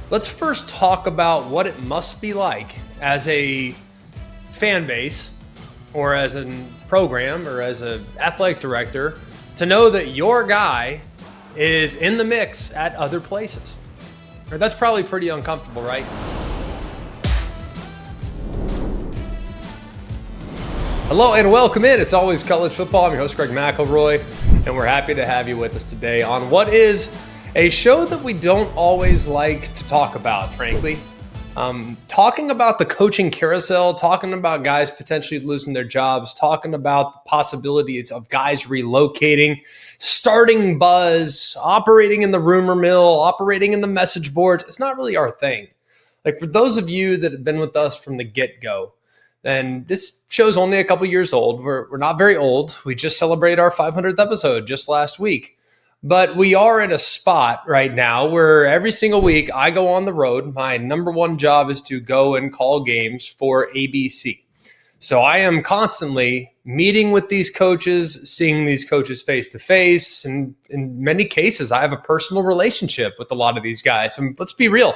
Let's first talk about what it must be like as a fan base or as a program or as an athletic director to know that your guy is in the mix at other places. That's probably pretty uncomfortable, right? Hello and welcome in. It's always college football. I'm your host, Greg McElroy, and we're happy to have you with us today on what is a show that we don't always like to talk about, frankly. Talking about the coaching carousel, talking about guys potentially losing their jobs, talking about the possibilities of guys relocating, starting buzz, operating in the rumor mill, operating in the message boards. It's not really our thing. Like, for those of you that have been with us from the get-go, then this show's only a couple years old. We're not very old. We just celebrated our 500th episode just last week. But we are in a spot right now where every single week I go on the road. My number one job is to go and call games for ABC. So I am constantly meeting with these coaches, seeing these coaches face to face. And in many cases, I have a personal relationship with a lot of these guys. And let's be real.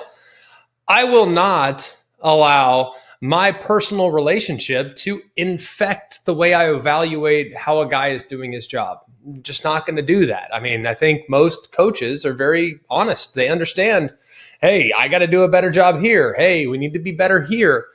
I will not allow my personal relationship to infect the way I evaluate how a guy is doing his job. I'm just not going to do that. I mean, I think most coaches are very honest. They understand, hey, I got to do a better job here. Hey, we need to be better here.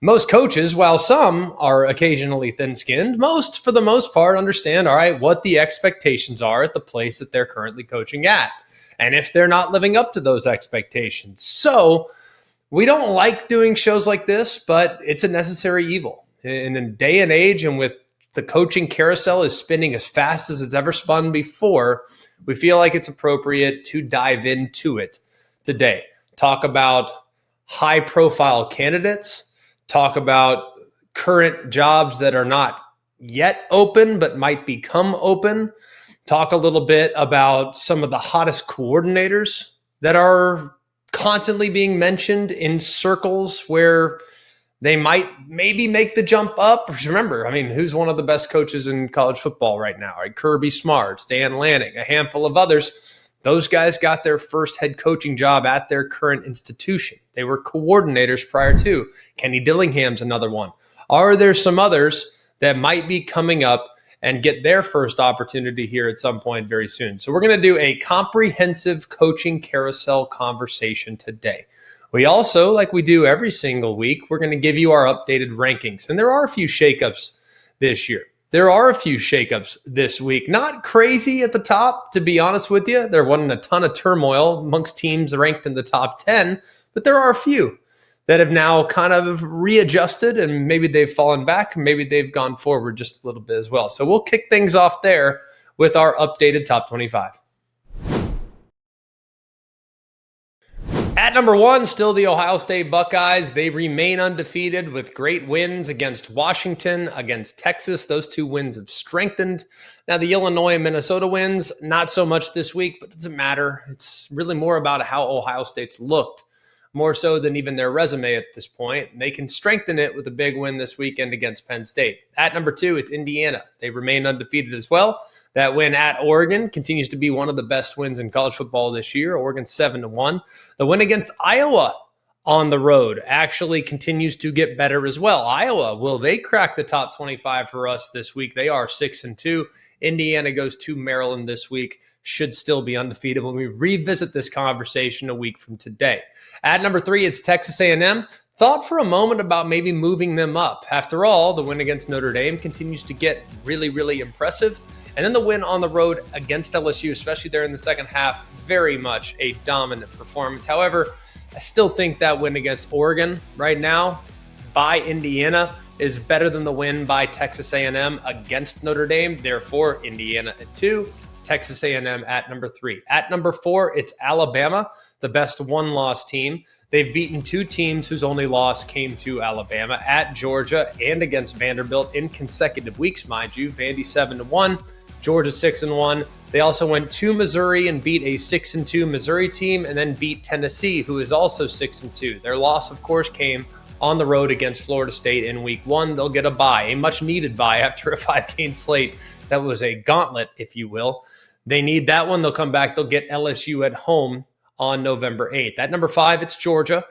Most coaches, while some are occasionally thin-skinned, most, for the most part, understand, all right, what the expectations are at the place that they're currently coaching at, and if they're not living up to those expectations. So we don't like doing shows like this, but it's a necessary evil. In a day and age, and with the coaching carousel is spinning as fast as it's ever spun before, we feel like it's appropriate to dive into it today. Talk about high-profile candidates, talk about current jobs that are not yet open but might become open, talk a little bit about some of the hottest coordinators that are constantly being mentioned in circles where they might maybe make the jump up. Remember, I mean, who's one of the best coaches in college football right now? Right? Kirby Smart, Dan Lanning, a handful of others. Those guys got their first head coaching job at their current institution. They were coordinators prior to. Kenny Dillingham's another one. Are there some others that might be coming up and get their first opportunity here at some point very soon? So we're going to do a comprehensive coaching carousel conversation today. We also, like we do every single week, we're going to give you our updated rankings. And there are a few shakeups this year. There are a few shakeups this week. Not crazy at the top, to be honest with you. There wasn't a ton of turmoil amongst teams ranked in the top 10, but there are a few that have now kind of readjusted, and maybe they've fallen back, and maybe they've gone forward just a little bit as well. So we'll kick things off there with our updated top 25. At number one, still the Ohio State Buckeyes. They remain undefeated with great wins against Washington, against Texas. Those two wins have strengthened. Now, the Illinois and Minnesota wins, not so much this week, but it doesn't matter. It's really more about how Ohio State's looked, more so than even their resume at this point. They can strengthen it with a big win this weekend against Penn State. At number two, it's Indiana. They remain undefeated as well. That win at Oregon continues to be one of the best wins in college football this year. Oregon 7-1. The win against Iowa on the road actually continues to get better as well. Iowa, will they crack the top 25 for us this week? They are 6-2. Indiana goes to Maryland this week. Should still be undefeated when we revisit this conversation a week from today. At number three, it's Texas A&M. Thought for a moment about maybe moving them up. After all, the win against Notre Dame continues to get really, really impressive. And then the win on the road against LSU, especially there in the second half, very much a dominant performance. However, I still think that win against Oregon right now by Indiana is better than the win by Texas A&M against Notre Dame. Therefore, Indiana at 2, Texas A&M at number 3. At number 4, it's Alabama, the best one-loss team. They've beaten two teams whose only loss came to Alabama, at Georgia and against Vanderbilt in consecutive weeks, mind you. Vandy 7-1. Georgia 6-1. They also went to Missouri and beat a 6-2 Missouri team, and then beat Tennessee, who is also 6-2. Their loss, of course, came on the road against Florida State in week 1. They'll get a bye, a much-needed bye after a 5-game slate. That was a gauntlet, if you will. They need that one. They'll come back. They'll get LSU at home on November 8th. At number 5, it's Georgia.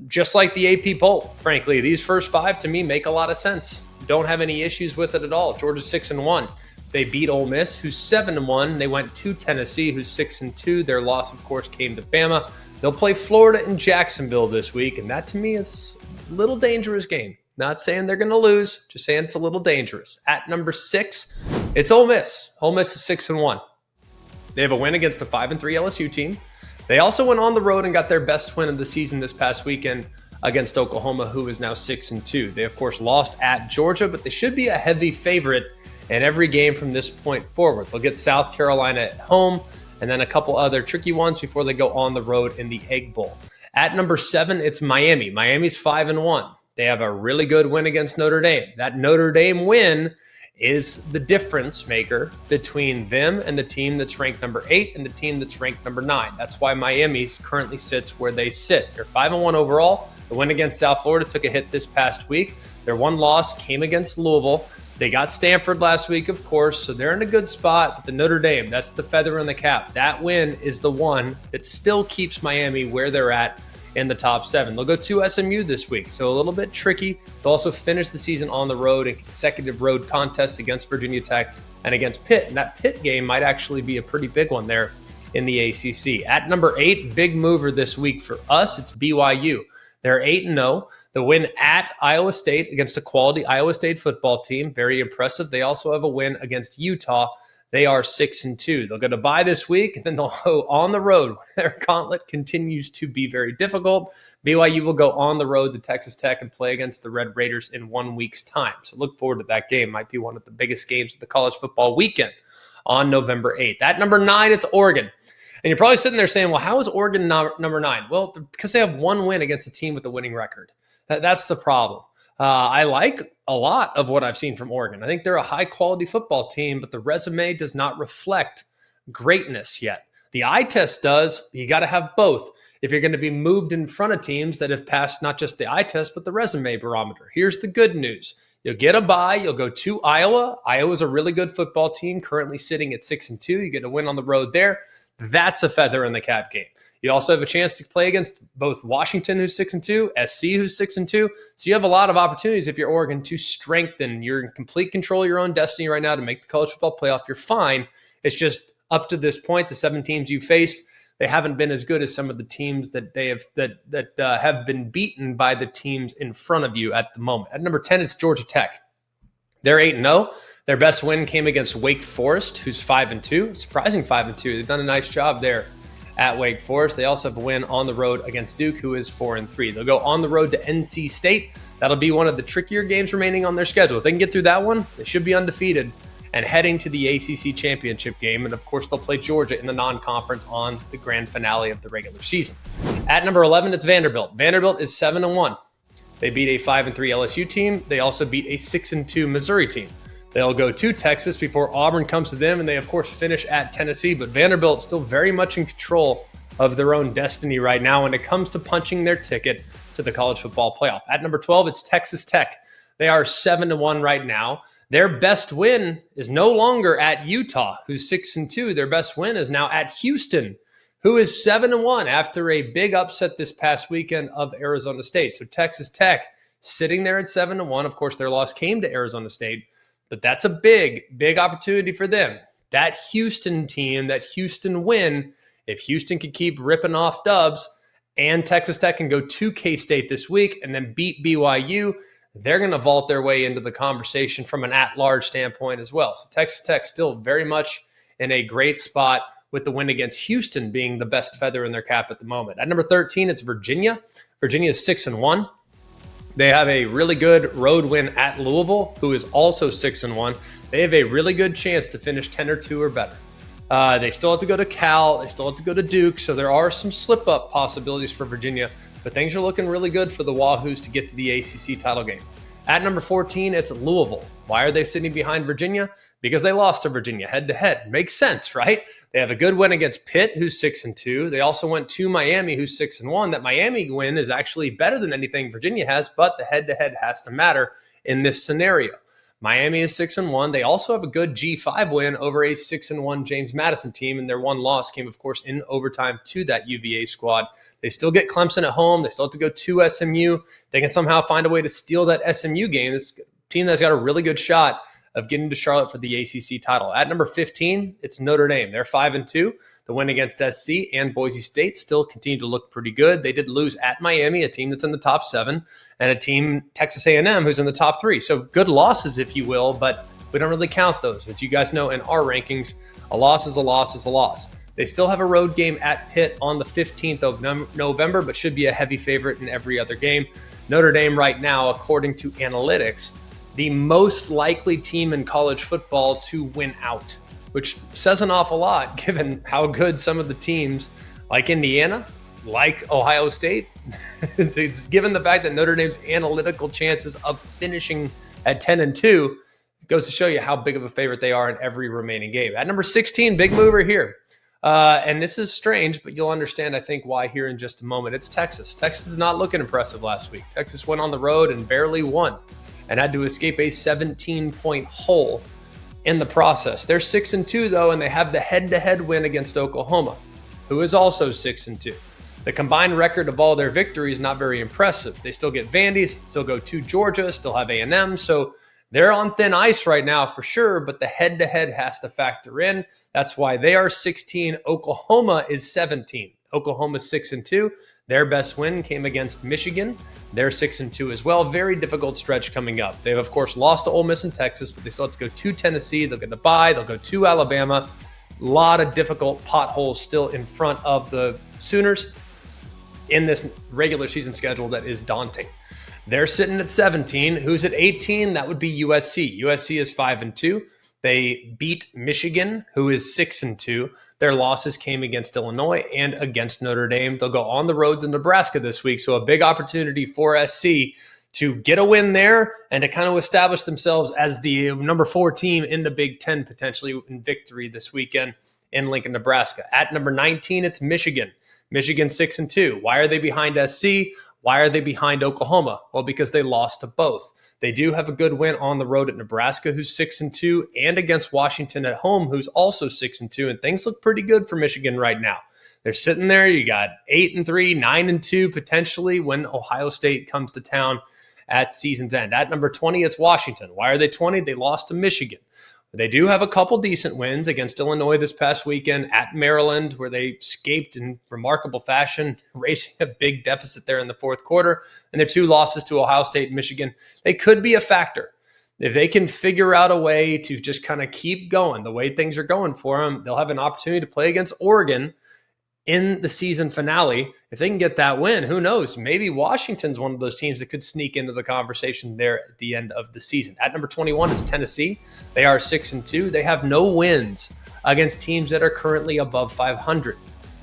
Just like the AP poll, frankly, these first 5 to me make a lot of sense. Don't have any issues with it at all. Georgia's 6-1. They beat Ole Miss, who's 7-1. They went to Tennessee, who's 6-2. Their loss, of course, came to Bama. They'll play Florida and Jacksonville this week, and that to me is a little dangerous game. Not saying they're going to lose, just saying it's a little dangerous. At number 6, it's Ole Miss. Ole Miss is 6-1. They have a win against a 5-3 LSU team. They also went on the road and got their best win of the season this past weekend against Oklahoma, who is now 6-2. They, of course, lost at Georgia, but they should be a heavy favorite in every game from this point forward. They'll get South Carolina at home and then a couple other tricky ones before they go on the road in the Egg Bowl. At number 7, it's Miami. Miami's 5-1. They have a really good win against Notre Dame. That Notre Dame win is the difference maker between them and the team that's ranked number 8 and the team that's ranked number 9. That's why Miami currently sits where they sit. They're 5-1 overall. The win against South Florida took a hit this past week. Their one loss came against Louisville. They got Stanford last week, of course, so they're in a good spot. But the Notre Dame, that's the feather in the cap. That win is the one that still keeps Miami where they're at in the top 7. They'll go to SMU this week, so a little bit tricky. They'll also finish the season on the road in consecutive road contests against Virginia Tech and against Pitt. And that Pitt game might actually be a pretty big one there in the ACC. At number 8, big mover this week for us, it's BYU. They're 8-0. The win at Iowa State against a quality Iowa State football team, very impressive. They also have a win against Utah. They are 6-2. They'll go to bye this week, and then they'll go on the road. Their gauntlet continues to be very difficult. BYU will go on the road to Texas Tech and play against the Red Raiders in 1 week's time. So look forward to that game. Might be one of the biggest games of the college football weekend on November 8th. At number 9, it's Oregon. And you're probably sitting there saying, well, how is Oregon number 9? Well, because they have one win against a team with a winning record. That's the problem. I like a lot of what I've seen from Oregon. I think they're a high-quality football team, but the resume does not reflect greatness yet. The eye test does. You got to have both if you're going to be moved in front of teams that have passed not just the eye test, but the resume barometer. Here's the good news. You'll get a bye. You'll go to Iowa. Iowa's a really good football team, currently sitting at 6-2. You get a win on the road there. That's a feather in the cap game. You also have a chance to play against both Washington, who's 6-2, SC, who's 6-2. So you have a lot of opportunities if you're Oregon to strengthen. You're in complete control of your own destiny right now to make the college football playoff. You're fine. It's just up to this point, the 7 teams you faced, they haven't been as good as some of the teams that they have that have been beaten by the teams in front of you at the moment. At number 10, it's Georgia Tech. They're 8-0. Their best win came against Wake Forest, who's 5-2. Surprising 5-2. They've done a nice job there at Wake Forest. They also have a win on the road against Duke, who is 4-3. They'll go on the road to NC State. That'll be one of the trickier games remaining on their schedule. If they can get through that one, they should be undefeated and heading to the ACC championship game. And of course, they'll play Georgia in the non-conference on the grand finale of the regular season. At number 11, it's Vanderbilt. Vanderbilt is 7-1. They beat a 5-3 LSU team. They also beat a 6-2 Missouri team. They'll go to Texas before Auburn comes to them, and they, of course, finish at Tennessee. But Vanderbilt still very much in control of their own destiny right now when it comes to punching their ticket to the college football playoff. At number 12, it's Texas Tech. They are 7-1 right now. Their best win is no longer at Utah, who's 6-2. Their best win is now at Houston, who is 7-1 after a big upset this past weekend of Arizona State. So Texas Tech sitting there at 7-1. Of course, their loss came to Arizona State. But that's a big opportunity for them. That Houston team, that Houston win, if Houston can keep ripping off dubs and Texas Tech can go to K-State this week and then beat BYU, they're going to vault their way into the conversation from an at-large standpoint as well. So Texas Tech still very much in a great spot with the win against Houston being the best feather in their cap at the moment. At number 13, it's Virginia. Virginia is 6-1. They have a really good road win at Louisville, who is also 6-1. They have a really good chance to finish 10-2 or better. They still have to go to Cal. They still have to go to Duke. So there are some slip-up possibilities for Virginia. But things are looking really good for the Wahoos to get to the ACC title game. At number 14, it's Louisville. Why are they sitting behind Virginia? Because they lost to Virginia head-to-head. Makes sense, right? They have a good win against Pitt, who's 6-2. They also went to Miami, who's 6-1. That Miami win is actually better than anything Virginia has, but the head-to-head has to matter in this scenario. Miami is 6-1. They also have a good G5 win over a 6-1 James Madison team, and their one loss came, of course, in overtime to that UVA squad. They still get Clemson at home. They still have to go to SMU. They can somehow find a way to steal that SMU game. This team that's got a really good shot of getting to Charlotte for the ACC title. At number 15, it's Notre Dame. They're 5-2. The win against SC and Boise State still continue to look pretty good. They did lose at Miami, a team that's in the top 7, and a team, Texas A&M, who's in the top 3. So good losses, if you will, but we don't really count those. As you guys know, in our rankings, a loss is a loss is a loss. They still have a road game at Pitt on the 15th of November, but should be a heavy favorite in every other game. Notre Dame right now, according to analytics, the most likely team in college football to win out, which says an awful lot given how good some of the teams like Indiana, like Ohio State, it's given the fact that Notre Dame's analytical chances of finishing at 10-2, it goes to show you how big of a favorite they are in every remaining game. At number 16, big mover here. And this is strange, but you'll understand, I think, why here in just a moment. It's Texas. Texas is not looking impressive last week. Texas went on the road and barely won and had to escape a 17-point hole in the process. They're 6-2 though, and they have the head-to-head win against Oklahoma, who is also 6-2. The combined record of all their victories not very impressive. They still get Vandy, still go to Georgia, still have A&M, so they're on thin ice right now for sure, but the head-to-head has to factor in. That's why they are 16. Oklahoma is 17. Oklahoma 6-2. Their best win came against Michigan. They're 6-2 as well. Very difficult stretch coming up. They've, of course, lost to Ole Miss and Texas, but they still have to go to Tennessee. They'll get the bye. They'll go to Alabama. A lot of difficult potholes still in front of the Sooners in this regular season schedule that is daunting. They're sitting at 17. Who's at 18? That would be USC. USC is 5-2. They beat Michigan, who is 6-2. Their losses came against Illinois and against Notre Dame. They'll go on the road to Nebraska this week, so a big opportunity for SC to get a win there and to kind of establish themselves as the number 4 team in the Big Ten, potentially in victory this weekend in Lincoln, Nebraska. At number 19, it's Michigan. Michigan 6-2. Why are they behind SC? Why are they behind Oklahoma? Well, because they lost to both. They do have a good win on the road at Nebraska, who's 6-2, and against Washington at home, who's also 6-2, and things look pretty good for Michigan right now. They're sitting there. You got 8-3, 9-2 potentially when Ohio State comes to town at season's end. At number 20, it's Washington. Why are they 20? They lost to Michigan. They do have a couple decent wins against Illinois this past weekend, at Maryland, where they escaped in remarkable fashion, racing a big deficit there in the fourth quarter, and their 2 losses to Ohio State and Michigan. They could be a factor. If they can figure out a way to just kind of keep going the way things are going for them, they'll have an opportunity to play against Oregon in the season finale. If they can get that win, who knows? Maybe Washington's one of those teams that could sneak into the conversation there at the end of the season. At number 21 is Tennessee. They are 6-2. They have no wins against teams that are currently above 500.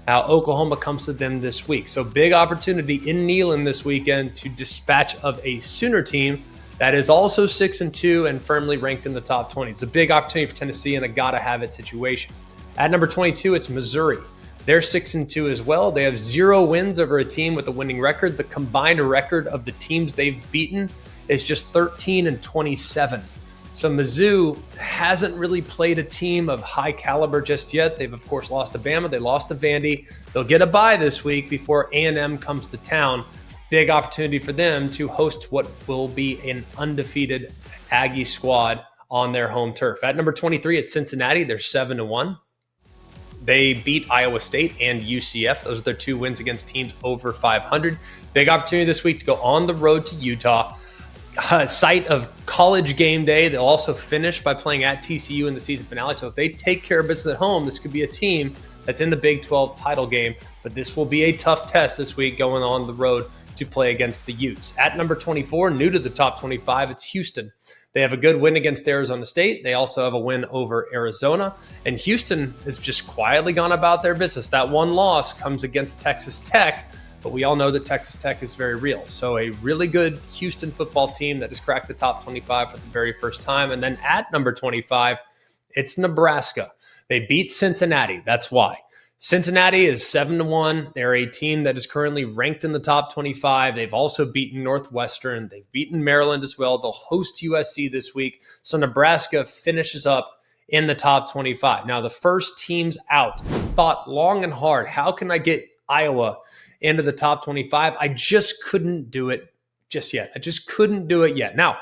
Now, Oklahoma comes to them this week. So big opportunity in Neyland this weekend to dispatch of a Sooner team that is also 6-2 and firmly ranked in the top 20. It's a big opportunity for Tennessee and a gotta-have-it situation. At number 22, it's Missouri. They're 6-2 as well. They have 0 wins over a team with a winning record. The combined record of the teams they've beaten is just 13-27. So Mizzou hasn't really played a team of high caliber just yet. They've, of course, lost to Bama. They lost to Vandy. They'll get a bye this week before A&M comes to town. Big opportunity for them to host what will be an undefeated Aggie squad on their home turf. At number 23, it's Cincinnati. They're 7-1. They beat Iowa State and UCF. Those are their 2 wins against teams over 500. Big opportunity this week to go on the road to Utah, site of College game day. They'll also finish by playing at TCU in the season finale. So if they take care of business at home, this could be a team that's in the Big 12 title game. But this will be a tough test this week going on the road to play against the Utes. At number 24, new to the top 25, it's Houston. They have a good win against Arizona State. They also have a win over Arizona. And Houston has just quietly gone about their business. That one loss comes against Texas Tech, but we all know that Texas Tech is very real. So a really good Houston football team that has cracked the top 25 for the very first time. And then at number 25, it's Nebraska. They beat Cincinnati. That's why. Cincinnati is 7-1. They're a team that is currently ranked in the top 25. They've also beaten Northwestern. They've beaten Maryland as well. They'll host USC this week. So Nebraska finishes up in the top 25. Now, the first teams out thought long and hard, how can I get Iowa into the top 25? I just couldn't do it just yet. I just couldn't do it yet. Now,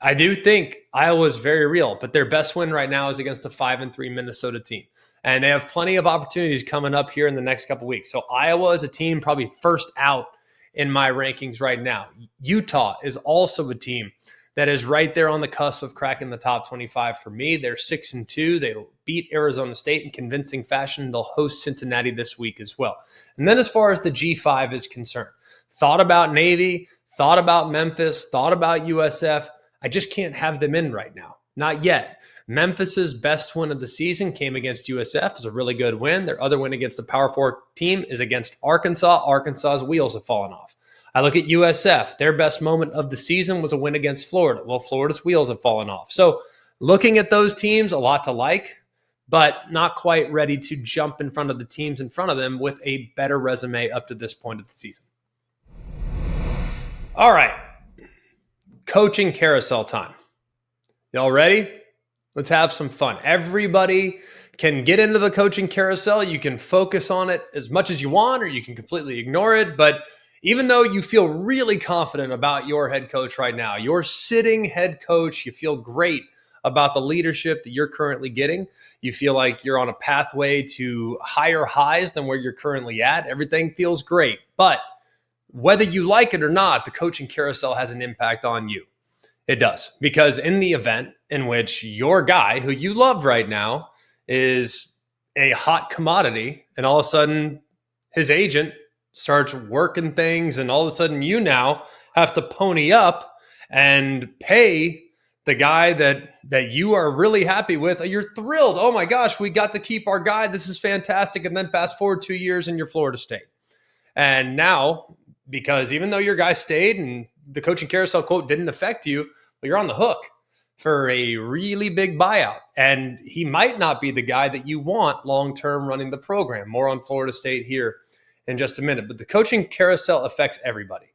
I do think Iowa is very real, but their best win right now is against a 5-3 Minnesota team. And they have plenty of opportunities coming up here in the next couple weeks. So Iowa is a team probably first out in my rankings right now. Utah is also a team that is right there on the cusp of cracking the top 25 for me. They're 6-2. They beat Arizona State in convincing fashion. They'll host Cincinnati this week as well. And then as far as the G5 is concerned, thought about Navy, thought about Memphis, thought about USF. I just can't have them in right now. Not yet. Memphis's best win of the season came against USF. It's a really good win. Their other win against a Power 4 team is against Arkansas. Arkansas's wheels have fallen off. I look at USF. Their best moment of the season was a win against Florida. Well, Florida's wheels have fallen off. So looking at those teams, a lot to like, but not quite ready to jump in front of the teams in front of them with a better resume up to this point of the season. All right. Coaching carousel time. Y'all ready? Let's have some fun. Everybody can get into the coaching carousel. You can focus on it as much as you want, or you can completely ignore it. But even though you feel really confident about your head coach right now, your sitting head coach, you feel great about the leadership that you're currently getting. You feel like you're on a pathway to higher highs than where you're currently at. Everything feels great. But whether you like it or not, the coaching carousel has an impact on you. It does, because in the event in which your guy who you love right now is a hot commodity and all of a sudden his agent starts working things and all of a sudden you now have to pony up and pay the guy that you are really happy with, you're thrilled. Oh my gosh, we got to keep our guy. This is fantastic. And then fast forward 2 years and you're Florida State. And now, because even though your guy stayed and the coaching carousel quote didn't affect you, but you're on the hook for a really big buyout. And he might not be the guy that you want long-term running the program. More on Florida State here in just a minute. But the coaching carousel affects everybody.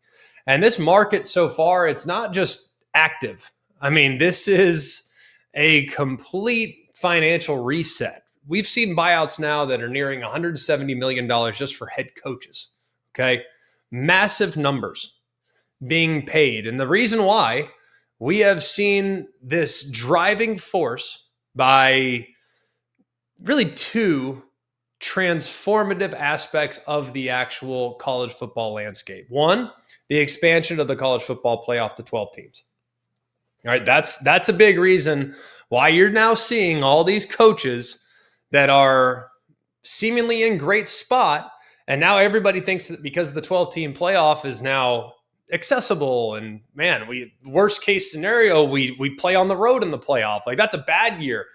And this market so far, it's not just active. I mean, this is a complete financial reset. We've seen buyouts now that are nearing $170 million just for head coaches. Okay. Massive numbers being paid. And the reason why, we have seen this driving force by really two transformative aspects of the actual college football landscape. One, the expansion of the college football playoff to 12 teams. All right, that's a big reason why you're now seeing all these coaches that are seemingly in great spot. And now everybody thinks that because the 12-team playoff is now accessible and man, worst case scenario, we play on the road in the playoff. Like that's a bad year.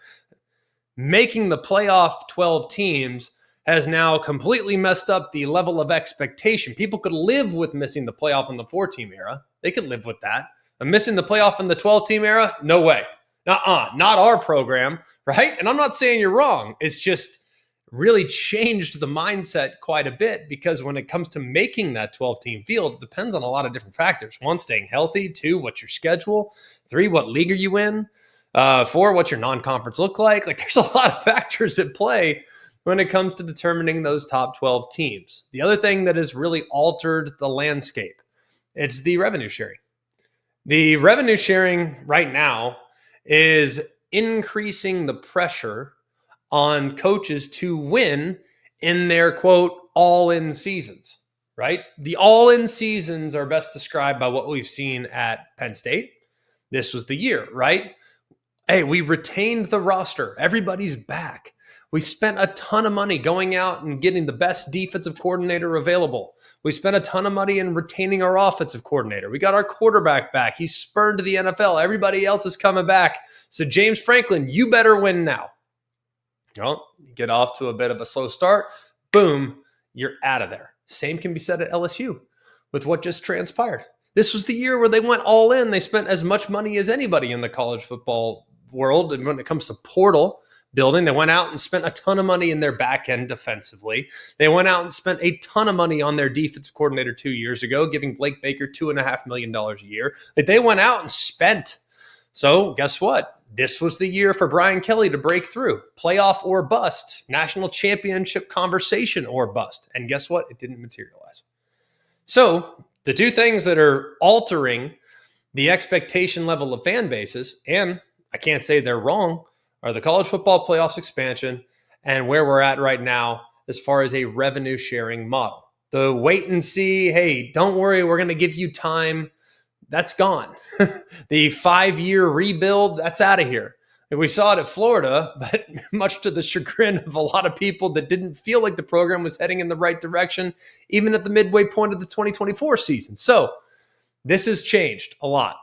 Making the playoff 12 teams has now completely messed up the level of expectation. People could live with missing the playoff in the 4-team era. They could live with that. But missing the playoff in the 12-team era? No way. Not our program, right? And I'm not saying you're wrong. It's just really changed the mindset quite a bit because when it comes to making that 12-team field, it depends on a lot of different factors. 1, staying healthy. 2, what's your schedule? 3, what league are you in? 4, what's your non-conference look like? Like there's a lot of factors at play when it comes to determining those top 12 teams. The other thing that has really altered the landscape, it's the revenue sharing. The revenue sharing right now is increasing the pressure on coaches to win in their, quote, all-in seasons, right? The all-in seasons are best described by what we've seen at Penn State. This was the year, right? Hey, we retained the roster. Everybody's back. We spent a ton of money going out and getting the best defensive coordinator available. We spent a ton of money in retaining our offensive coordinator. We got our quarterback back. He's spurned to the NFL. Everybody else is coming back. So James Franklin, you better win now. Well, you get off to a bit of a slow start. Boom, you're out of there. Same can be said at LSU with what just transpired. This was the year where they went all in. They spent as much money as anybody in the college football world. And when it comes to portal, building. They went out and spent a ton of money in their back end defensively. They went out and spent a ton of money on their defensive coordinator 2 years ago, giving Blake Baker $2.5 million a year. Like, they went out and spent. So guess what? This was the year for Brian Kelly to break through. Playoff or bust. National championship conversation or bust. And guess what? It didn't materialize. So the two things that are altering the expectation level of fan bases, and I can't say they're wrong, are the college football playoffs expansion and where we're at right now as far as a revenue sharing model. The wait and see, hey, don't worry, we're going to give you time. That's gone. The 5-year rebuild, that's out of here. And we saw it at Florida, but much to the chagrin of a lot of people that didn't feel like the program was heading in the right direction, even at the midway point of the 2024 season. So this has changed a lot.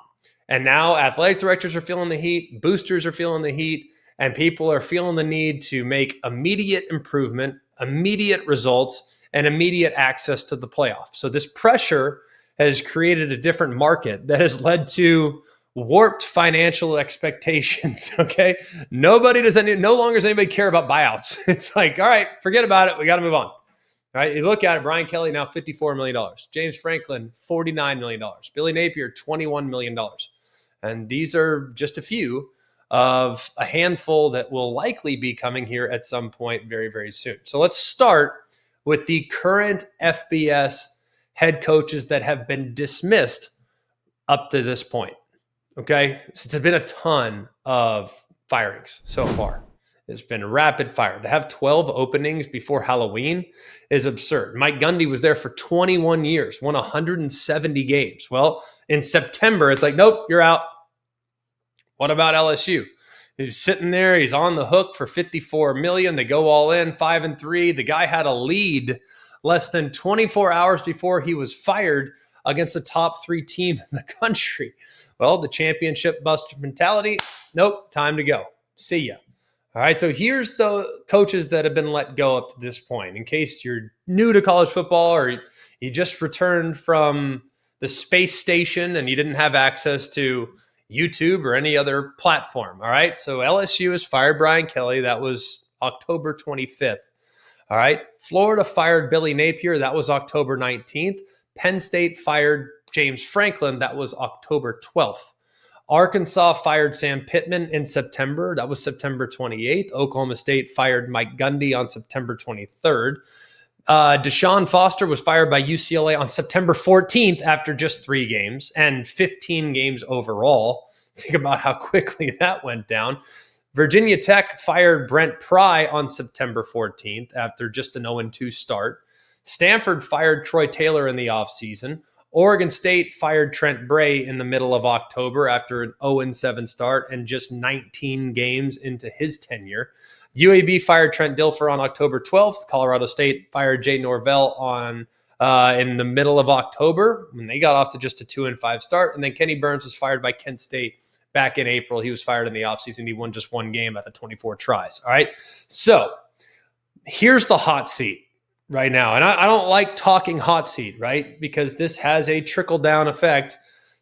And now athletic directors are feeling the heat, boosters are feeling the heat, and people are feeling the need to make immediate improvement, immediate results, and immediate access to the playoffs. So this pressure has created a different market that has led to warped financial expectations. Okay. No longer does anybody care about buyouts. It's like, all right, forget about it. We got to move on. All right. You look at it, Brian Kelly now $54 million, James Franklin, $49 million, Billy Napier, $21 million. And these are just a few of a handful that will likely be coming here at some point very, very soon. So let's start with the current FBS head coaches that have been dismissed up to this point. Okay. So it's been a ton of firings so far. It's been rapid fire. To have 12 openings before Halloween is absurd. Mike Gundy was there for 21 years, won 170 games. Well, in September, it's like, nope, you're out. What about LSU? He's sitting there. He's on the hook for $54 million. They go all in, 5-3. The guy had a lead less than 24 hours before he was fired against the top 3 team in the country. Well, the championship bust mentality. Nope, time to go. See ya. All right, so here's the coaches that have been let go up to this point. In case you're new to college football or you just returned from the space station and you didn't have access to YouTube or any other platform. All right, so LSU has fired Brian Kelly. That was October 25th. All right, Florida fired Billy Napier. That was October 19th. Penn State fired James Franklin. That was October 12th. Arkansas fired Sam Pittman in September. That was September 28th. Oklahoma State fired Mike Gundy on September 23rd. Deshaun Foster was fired by UCLA on September 14th after just 3 games and 15 games overall. Think about how quickly that went down. Virginia Tech fired Brent Pry on September 14th after just an 0-2 start. Stanford fired Troy Taylor in the offseason. Oregon State fired Trent Bray in the middle of October after an 0-7 start and just 19 games into his tenure. UAB fired Trent Dilfer on October 12th. Colorado State fired Jay Norvell in the middle of October when they got off to just a 2-5 start. And then Kenny Burns was fired by Kent State back in April. He was fired in the offseason. He won just 1 game out of 24 tries. All right. So here's the hot seat right now. And I don't like talking hot seat, right? Because this has a trickle-down effect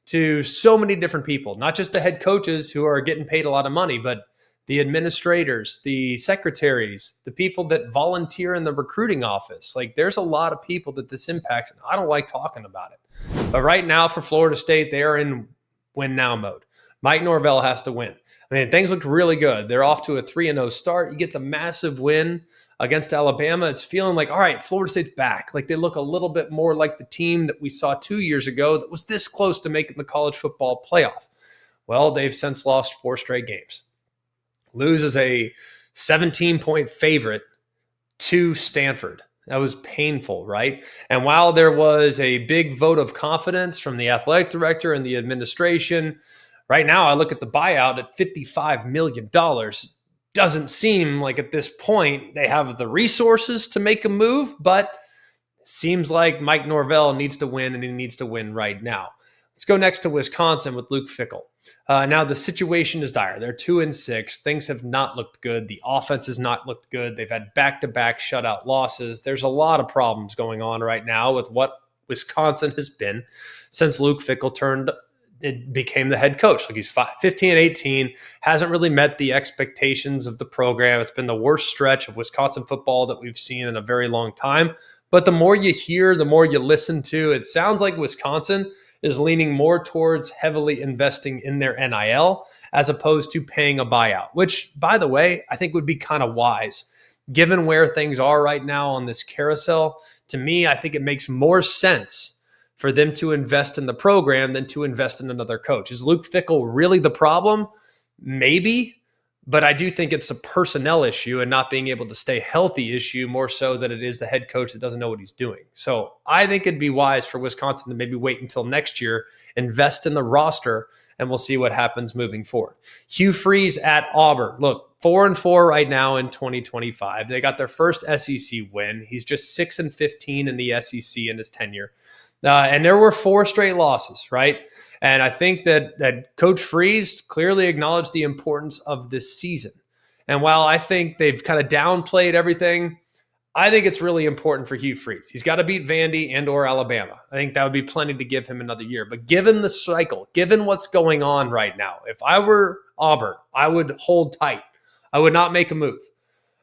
to so many different people, not just the head coaches who are getting paid a lot of money, but the administrators, the secretaries, the people that volunteer in the recruiting office. Like, there's a lot of people that this impacts, and I don't like talking about it. But right now for Florida State, they are in win now mode. Mike Norvell has to win. I mean, things looked really good. They're off to a 3-0 start. You get the massive win against Alabama. It's feeling like, all right, Florida State's back. Like, they look a little bit more like the team that we saw 2 years ago that was this close to making the college football playoff. Well, they've since lost 4 straight games. Loses a 17-point favorite to Stanford. That was painful, right? And while there was a big vote of confidence from the athletic director and the administration, right now I look at the buyout at $55 million. Doesn't seem like at this point they have the resources to make a move, but seems like Mike Norvell needs to win, and he needs to win right now. Let's go next to Wisconsin with Luke Fickell. Now the situation is dire. They're 2-6. Things have not looked good. The offense has not looked good. They've had back-to-back shutout losses. There's a lot of problems going on right now with what Wisconsin has been since Luke Fickell turned it became the head coach. Like he's 15 and 18, hasn't really met the expectations of the program. It's been the worst stretch of Wisconsin football that we've seen in a very long time. But the more you hear, the more you listen to, it sounds like Wisconsin is leaning more towards heavily investing in their NIL as opposed to paying a buyout, which, by the way, I think would be kind of wise. Given where things are right now on this carousel, to me, I think it makes more sense for them to invest in the program than to invest in another coach. Is Luke Fickell really the problem? Maybe, but I do think it's a personnel issue and not being able to stay healthy issue more so than it is the head coach that doesn't know what he's doing. So I think it'd be wise for Wisconsin to maybe wait until next year, invest in the roster, and we'll see what happens moving forward. Hugh Freeze at Auburn. Look, 4-4 right now in 2025. They got their first SEC win. He's just 6-15 in the SEC in his tenure. And there were 4 straight losses, right? And I think that Coach Freeze clearly acknowledged the importance of this season. And while I think they've kind of downplayed everything, I think it's really important for Hugh Freeze. He's got to beat Vandy and or Alabama. I think that would be plenty to give him another year. But given the cycle, given what's going on right now, if I were Auburn, I would hold tight. I would not make a move.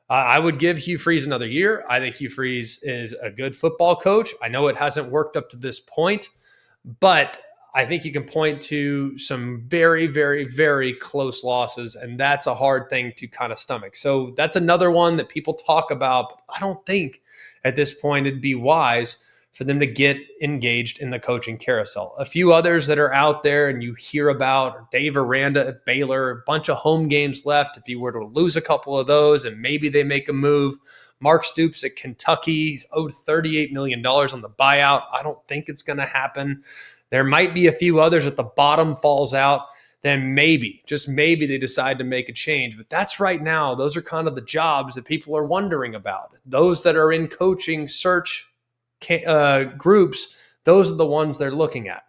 I would give Hugh Freeze another year. I think Hugh Freeze is a good football coach. I know it hasn't worked up to this point, but I think you can point to some very, very, very close losses, and that's a hard thing to kind of stomach. So that's another one that people talk about, but I don't think at this point it'd be wise for them to get engaged in the coaching carousel. A few others that are out there and you hear about, Dave Aranda at Baylor, a bunch of home games left. If you were to lose a couple of those and maybe they make a move. Mark Stoops at Kentucky, he's owed $38 million on the buyout. I don't think it's going to happen. There might be a few others at the bottom falls out. Then maybe, just maybe they decide to make a change. But that's right now. Those are kind of the jobs that people are wondering about. Those that are in coaching search groups, those are the ones they're looking at.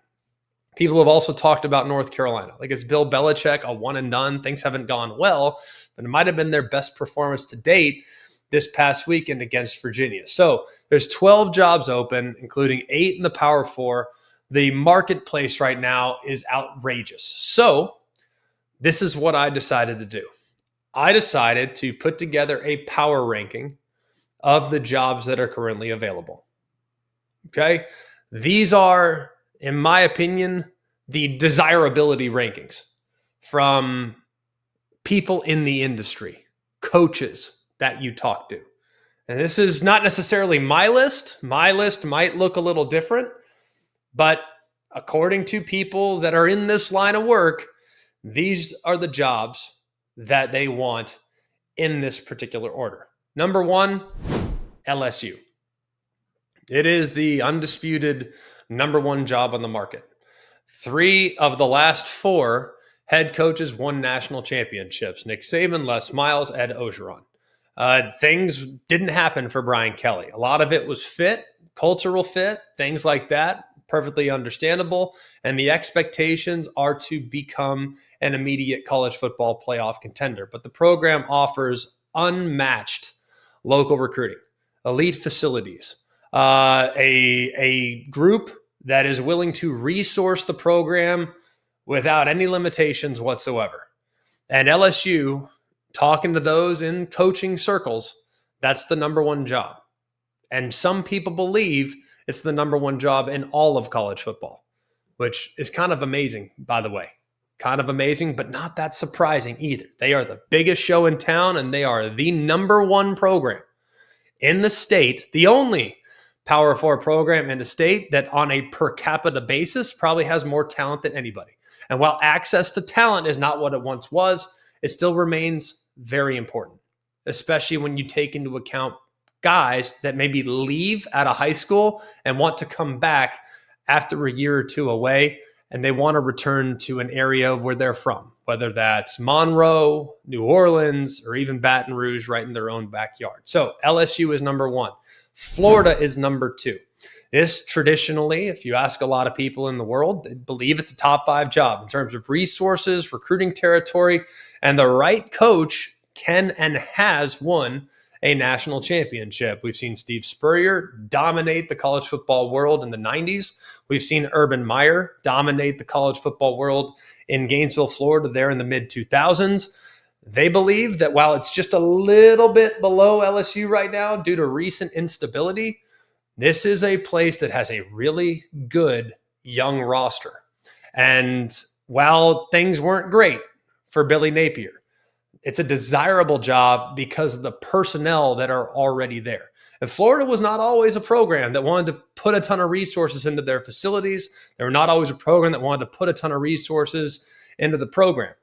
People have also talked about North Carolina. Like, it's Bill Belichick, a one and done. Things haven't gone well, but it might have been their best performance to date this past weekend against Virginia. So there's 12 jobs open, including 8 in the Power 4. The marketplace right now is outrageous. So this is what I decided to do. I decided to put together a power ranking of the jobs that are currently available. Okay? These are, in my opinion, the desirability rankings from people in the industry, coaches that you talk to. And this is not necessarily my list. My list might look a little different, but according to people that are in this line of work, these are the jobs that they want in this particular order. Number 1, LSU. It is the undisputed number 1 job on the market. 3 of the last 4 head coaches won national championships. Nick Saban, Les Miles, Ed Orgeron. Things didn't happen for Brian Kelly. A lot of it was fit, cultural fit, things like that. Perfectly understandable. And the expectations are to become an immediate college football playoff contender. But the program offers unmatched local recruiting, elite facilities, a group that is willing to resource the program without any limitations whatsoever. And LSU, talking to those in coaching circles, that's the number 1 job. And some people believe it's the number 1 job in all of college football, which is kind of amazing, by the way. Kind of amazing, but not that surprising either. They are the biggest show in town, and they are the number 1 program in the state, the only Power 4 program in the state that on a per capita basis probably has more talent than anybody. And while access to talent is not what it once was, it still remains very important, especially when you take into account guys that maybe leave out of high school and want to come back after a year or 2 away, and they want to return to an area where they're from, whether that's Monroe, New Orleans, or even Baton Rouge right in their own backyard. So LSU is number 1. Florida is number 2. This traditionally, if you ask a lot of people in the world, they believe it's a top 5 job in terms of resources, recruiting territory, and the right coach can and has won a national championship. We've seen Steve Spurrier dominate the college football world in the 90s We've seen Urban Meyer dominate the college football world in Gainesville, Florida, there in the mid-2000s. They believe that while it's just a little bit below LSU right now due to recent instability, this is a place that has a really good young roster. And while things weren't great for Billy Napier, it's a desirable job because of the personnel that are already there. And Florida was not always a program that wanted to put a ton of resources into their facilities. They were not always a program that wanted to put a ton of resources into the program.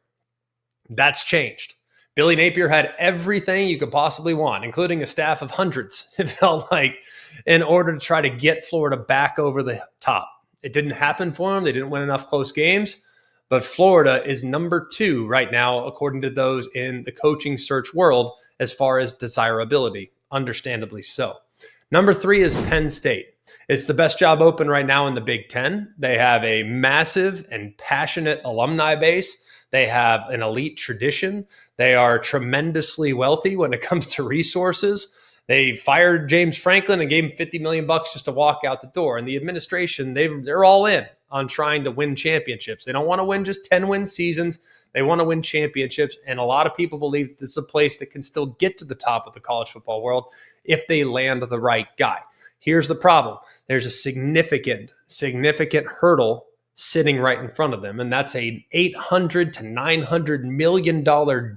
That's changed. Billy Napier had everything you could possibly want, including a staff of hundreds, it felt like, in order to try to get Florida back over the top. It didn't happen for them. They didn't win enough close games. But Florida is number 2 right now, according to those in the coaching search world, as far as desirability, understandably so. Number 3 is Penn State. It's the best job open right now in the Big Ten. They have a massive and passionate alumni base. They have an elite tradition. They are tremendously wealthy when it comes to resources. They fired James Franklin and gave him $50 million just to walk out the door. And the administration, they're all in on trying to win championships. They don't want to win just 10-win seasons. They want to win championships. And a lot of people believe this is a place that can still get to the top of the college football world if they land the right guy. Here's the problem. There's a significant hurdle sitting right in front of them, and that's a $800 to $900 million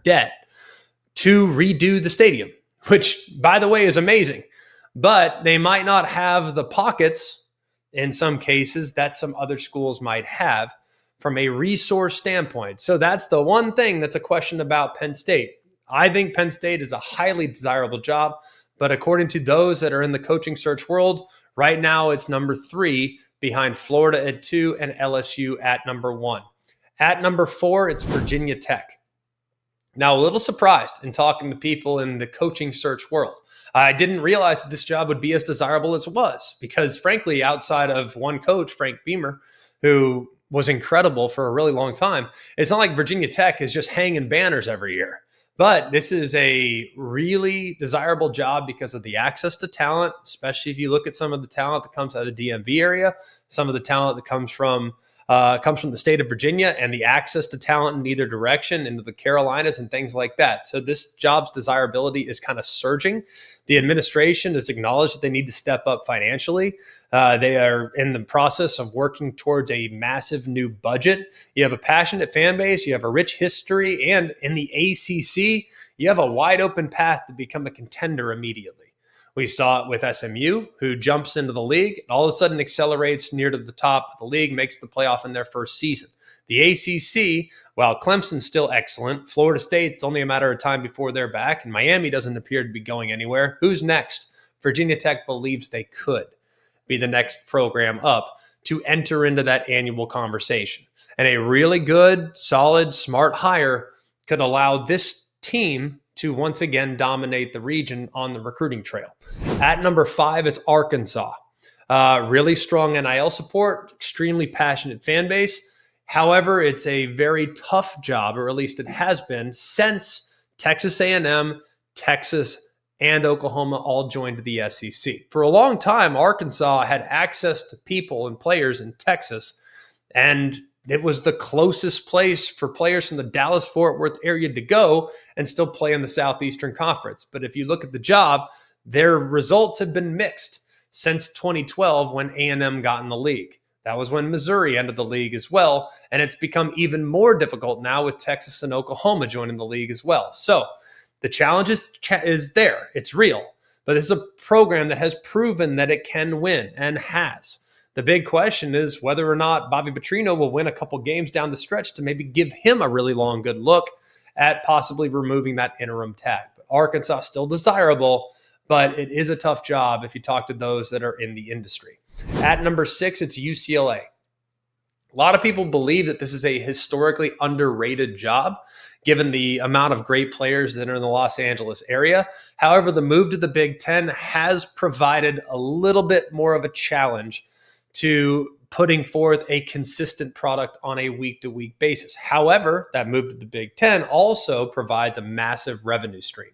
debt to redo the stadium, which, by the way, is amazing. But they might not have the pockets in some cases that some other schools might have from a resource standpoint. So that's the one thing that's a question about Penn State. I think Penn State is a highly desirable job, but according to those that are in the coaching search world, right now it's number 3 behind Florida at 2 and LSU at number 1. At number 4, it's Virginia Tech. Now, a little surprised in talking to people in the coaching search world. I didn't realize that this job would be as desirable as it was because, frankly, outside of one coach, Frank Beamer, who was incredible for a really long time, it's not like Virginia Tech is just hanging banners every year. But this is a really desirable job because of the access to talent, especially if you look at some of the talent that comes out of the DMV area, some of the talent that comes from the state of Virginia, and the access to talent in either direction into the Carolinas and things like that. So this job's desirability is kind of surging. The administration has acknowledged that they need to step up financially. They are in the process of working towards a massive new budget. You have a passionate fan base, you have a rich history, and in the ACC, you have a wide open path to become a contender immediately. We saw it with SMU, who jumps into the league and all of a sudden accelerates near to the top of the league, makes the playoff in their first season. The ACC, while Clemson's still excellent, Florida State's only a matter of time before they're back, and Miami doesn't appear to be going anywhere. Who's next? Virginia Tech believes they could be the next program up to enter into that annual conversation. And a really good, solid, smart hire could allow this team to once again dominate the region on the recruiting trail. At number 5, it's Arkansas. Really strong NIL support, extremely passionate fan base. However, it's a very tough job, or at least it has been, since Texas A&M, Texas, and Oklahoma all joined the SEC. For a long time, Arkansas had access to people and players in Texas, and it was the closest place for players from the Dallas-Fort Worth area to go and still play in the Southeastern Conference. But if you look at the job, their results have been mixed since 2012 when A&M got in the league. That was when Missouri entered the league as well, and it's become even more difficult now with Texas and Oklahoma joining the league as well. So the challenge is there. It's real. But this is a program that has proven that it can win and has. The big question is whether or not Bobby Petrino will win a couple games down the stretch to maybe give him a really long, good look at possibly removing that interim tag. But Arkansas still desirable, but it is a tough job if you talk to those that are in the industry. At number 6, it's UCLA. A lot of people believe that this is a historically underrated job, given the amount of great players that are in the Los Angeles area. However, the move to the Big Ten has provided a little bit more of a challenge to putting forth a consistent product on a week-to-week basis. However, that move to the Big Ten also provides a massive revenue stream.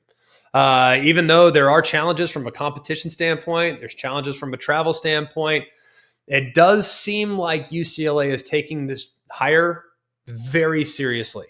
Even though there are challenges from a competition standpoint, there's challenges from a travel standpoint, It does seem like UCLA is taking this hire very seriously.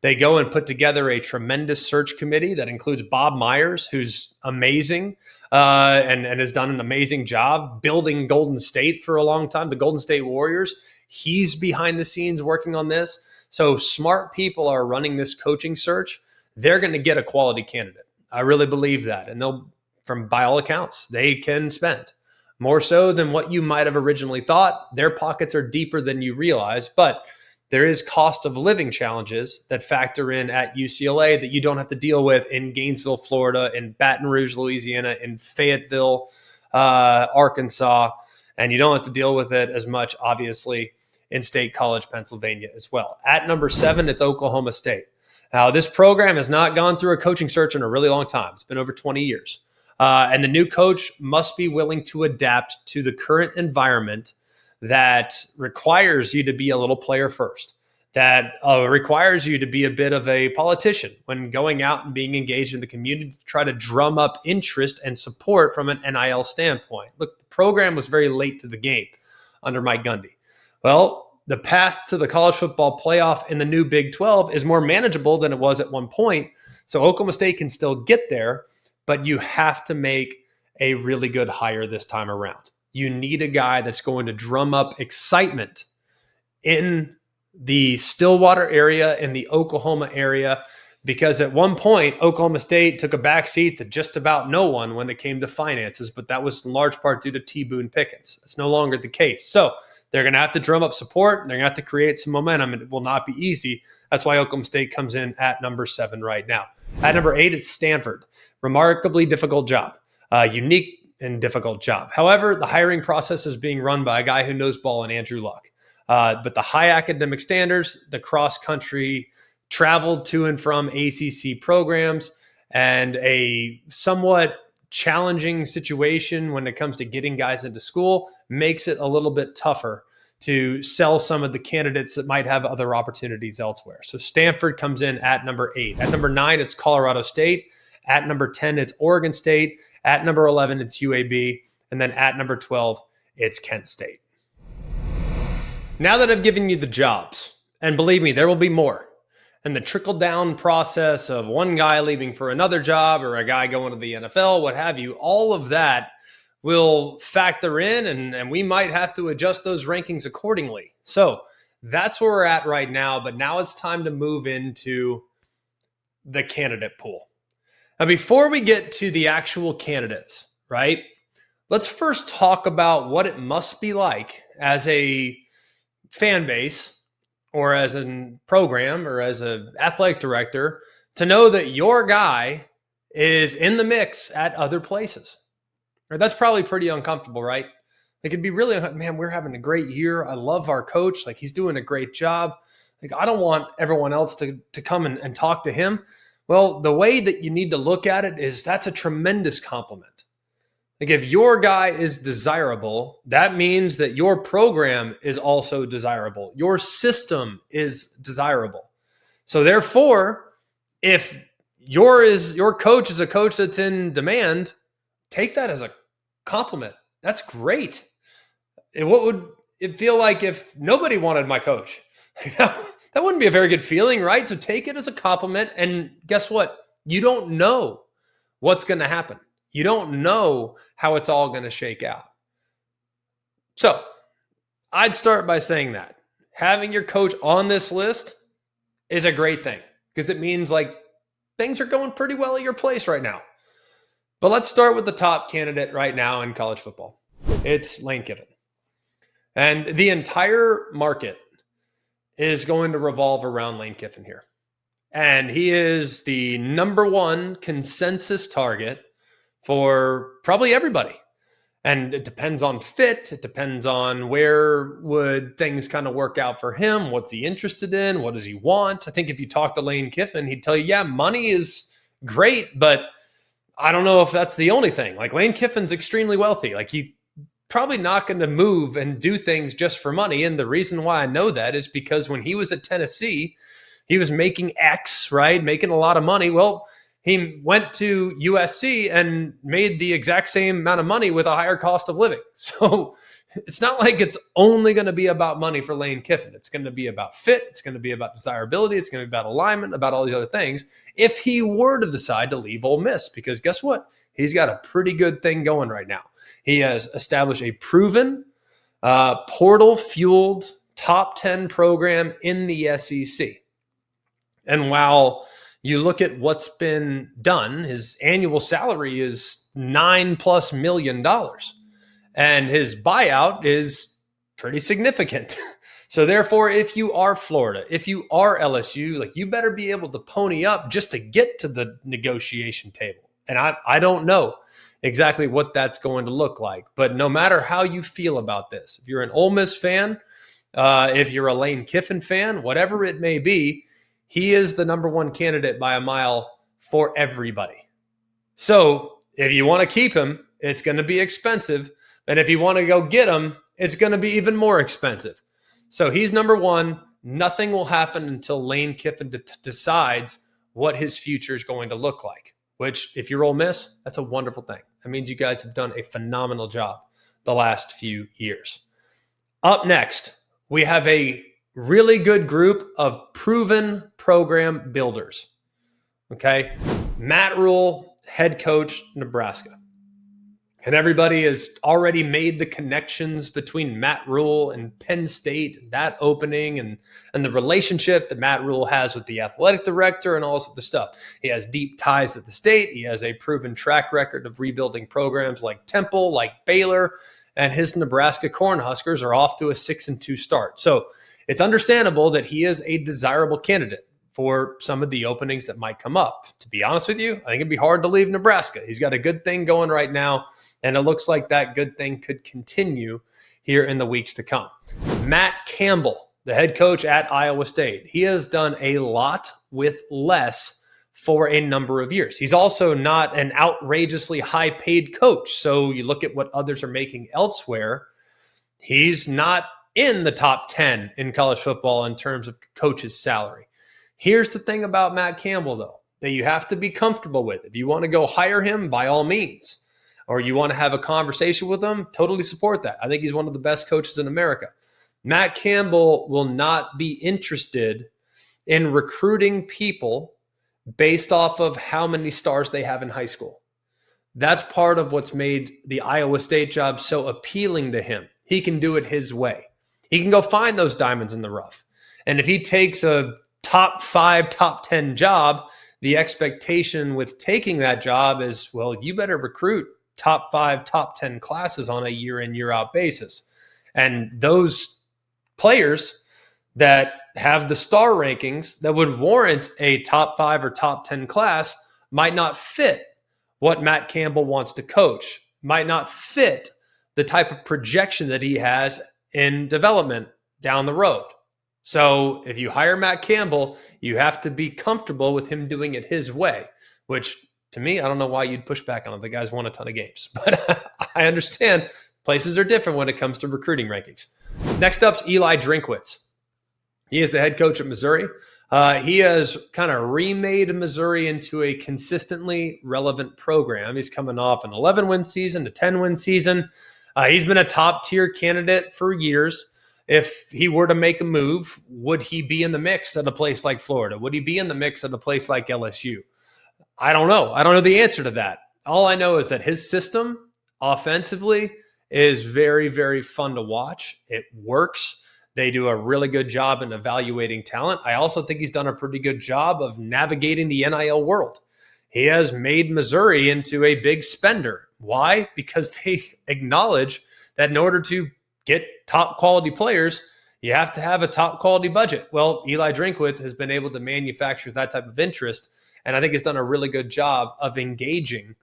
They go and put together a tremendous search committee that includes Bob Myers, who's amazing and has done an amazing job building Golden State for a long time, the Golden State Warriors. He's behind the scenes working on this. So smart people are running this coaching search. They're going to get a quality candidate. I really believe that. And they'll, from by all accounts, they can spend more so than what you might have originally thought. Their pockets are deeper than you realize, but there is cost of living challenges that factor in at UCLA that you don't have to deal with in Gainesville, Florida, in Baton Rouge, Louisiana, in Fayetteville, Arkansas, and you don't have to deal with it as much, obviously, in State College, Pennsylvania as well. At number 7, it's Oklahoma State. Now, this program has not gone through a coaching search in a really long time. It's been over 20 years. And the new coach must be willing to adapt to the current environment that requires you to be a little player first, that requires you to be a bit of a politician when going out and being engaged in the community to try to drum up interest and support from an NIL standpoint. Look, the program was very late to the game under Mike Gundy. Well, the path to the college football playoff in the new Big 12 is more manageable than it was at one point. So Oklahoma State can still get there, but you have to make a really good hire this time around. You need a guy that's going to drum up excitement in the Stillwater area, in the Oklahoma area, because at one point, Oklahoma State took a backseat to just about no one when it came to finances, but that was in large part due to T. Boone Pickens. It's no longer the case. So they're going to have to drum up support, and they're going to have to create some momentum, and it will not be easy. That's why Oklahoma State comes in at number 7 right now. At number 8, it's Stanford. Remarkably difficult job, unique and difficult job. However, the hiring process is being run by a guy who knows ball in Andrew Luck. But the high academic standards, the cross-country travel to and from ACC programs, and a somewhat challenging situation when it comes to getting guys into school makes it a little bit tougher to sell some of the candidates that might have other opportunities elsewhere. So Stanford comes in at number 8. At number 9, it's Colorado State. At number 10, it's Oregon State. At number 11, it's UAB. And then at number 12, it's Kent State. Now that I've given you the jobs, and believe me, there will be more, and the trickle-down process of one guy leaving for another job or a guy going to the NFL, what have you, all of that will factor in, and we might have to adjust those rankings accordingly. So that's where we're at right now, but now it's time to move into the candidate pool. Now, before we get to the actual candidates, right, let's first talk about what it must be like as a fan base or as a program or as an athletic director to know that your guy is in the mix at other places. Right? That's probably pretty uncomfortable, right? It could be really, man, we're having a great year. I love our coach. Like, he's doing a great job. Like, I don't want everyone else to come and talk to him. Well, the way that you need to look at it is that's a tremendous compliment. Like, if your guy is desirable, that means that your program is also desirable. Your system is desirable. So therefore, if your coach is a coach that's in demand, take that as a compliment. That's great. What would it feel like if nobody wanted my coach? That wouldn't be a very good feeling, right? So take it as a compliment. And guess what? You don't know what's going to happen. You don't know how it's all going to shake out. So I'd start by saying that having your coach on this list is a great thing because it means like things are going pretty well at your place right now. But let's start with the top candidate right now in college football. It's Lane Kiffin. And the entire market is going to revolve around Lane Kiffin here. And he is the number one consensus target for probably everybody. And it depends on fit. It depends on where would things kind of work out for him. What's he interested in? What does he want? I think if you talk to Lane Kiffin, he'd tell you, yeah, money is great, but I don't know if that's the only thing. Like, Lane Kiffin's extremely wealthy. Like, he probably not going to move and do things just for money. And the reason why I know that is because when he was at Tennessee, he was making X, right? Making a lot of money. Well, he went to USC and made the exact same amount of money with a higher cost of living. So It's not like it's only going to be about money for Lane Kiffin. It's going to be about fit. It's going to be about desirability. It's going to be about alignment, about all these other things. If he were to decide to leave Ole Miss, because guess what? He's got a pretty good thing going right now. He has established a proven portal-fueled top 10 program in the SEC. And while you look at what's been done, his annual salary is $9+ million. And his buyout is pretty significant. So therefore, if you are Florida, if you are LSU, like, you better be able to pony up just to get to the negotiation table. And I don't know exactly what that's going to look like. But no matter how you feel about this, if you're an Ole Miss fan, if you're a Lane Kiffin fan, whatever it may be, he is the number one candidate by a mile for everybody. So if you want to keep him, it's going to be expensive. And if you want to go get him, it's going to be even more expensive. So he's number one. Nothing will happen until Lane Kiffin decides what his future is going to look like, which, if you're Ole Miss, that's a wonderful thing. That means you guys have done a phenomenal job the last few years. Up next, we have a really good group of proven program builders. Okay. Matt Rhule, head coach, Nebraska. And everybody has already made the connections between Matt Rhule and Penn State, that opening, and the relationship that Matt Rhule has with the athletic director and all this other stuff. He has deep ties at the state. He has a proven track record of rebuilding programs like Temple, like Baylor, and his Nebraska Cornhuskers are off to a 6-2 start. So it's understandable that he is a desirable candidate for some of the openings that might come up. To be honest with you, I think it'd be hard to leave Nebraska. He's got a good thing going right now. And it looks like that good thing could continue here in the weeks to come. Matt Campbell, the head coach at Iowa State, he has done a lot with less for a number of years. He's also not an outrageously high-paid coach. So you look at what others are making elsewhere, he's not in the top 10 in college football in terms of coach's salary. Here's the thing about Matt Campbell, though, that you have to be comfortable with. If you want to go hire him, by all means, or you want to have a conversation with him, totally support that. I think he's one of the best coaches in America. Matt Campbell will not be interested in recruiting people based off of how many stars they have in high school. That's part of what's made the Iowa State job so appealing to him. He can do it his way. He can go find those diamonds in the rough. And if he takes a top 5, top 10 job, the expectation with taking that job is, well, you better recruit top 5, top 10 classes on a year in, year out basis. And those players that have the star rankings that would warrant a top 5 or top 10 class might not fit what Matt Campbell wants to coach, might not fit the type of projection that he has in development down the road. So if you hire Matt Campbell, you have to be comfortable with him doing it his way, which, to me, I don't know why you'd push back on it. The guy's won a ton of games. But I understand places are different when it comes to recruiting rankings. Next up's Eli Drinkwitz. He is the head coach at Missouri. He has kind of remade Missouri into a consistently relevant program. He's coming off an 11-win season, a 10-win season. He's been a top-tier candidate for years. If he were to make a move, would he be in the mix at a place like Florida? Would he be in the mix at a place like LSU? I don't know. I don't know the answer to that. All I know is that his system offensively is very, very fun to watch. It works. They do a really good job in evaluating talent. I also think he's done a pretty good job of navigating the NIL world. He has made Missouri into a big spender. Why? Because they acknowledge that in order to get top quality players, you have to have a top quality budget. Well, Eli Drinkwitz has been able to manufacture that type of interest, and I think has done a really good job of engaging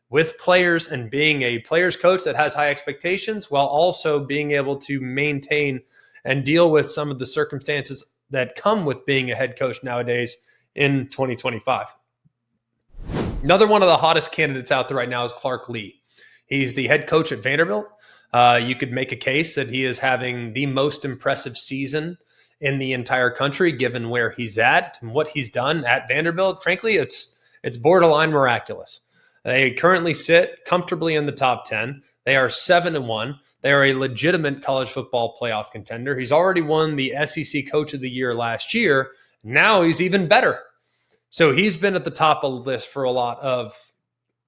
with players and being a player's coach that has high expectations while also being able to maintain and deal with some of the circumstances that come with being a head coach nowadays in 2025. Another one of the hottest candidates out there right now is Clark Lee. He's the head coach at Vanderbilt. You could make a case that he is having the most impressive season in the entire country, given where he's at and what he's done at Vanderbilt. Frankly, it's borderline miraculous. They currently sit comfortably in the top 10. They are 7-1. They are a legitimate college football playoff contender. He's already won the SEC Coach of the Year last year. Now he's even better. So he's been at the top of the list for a lot of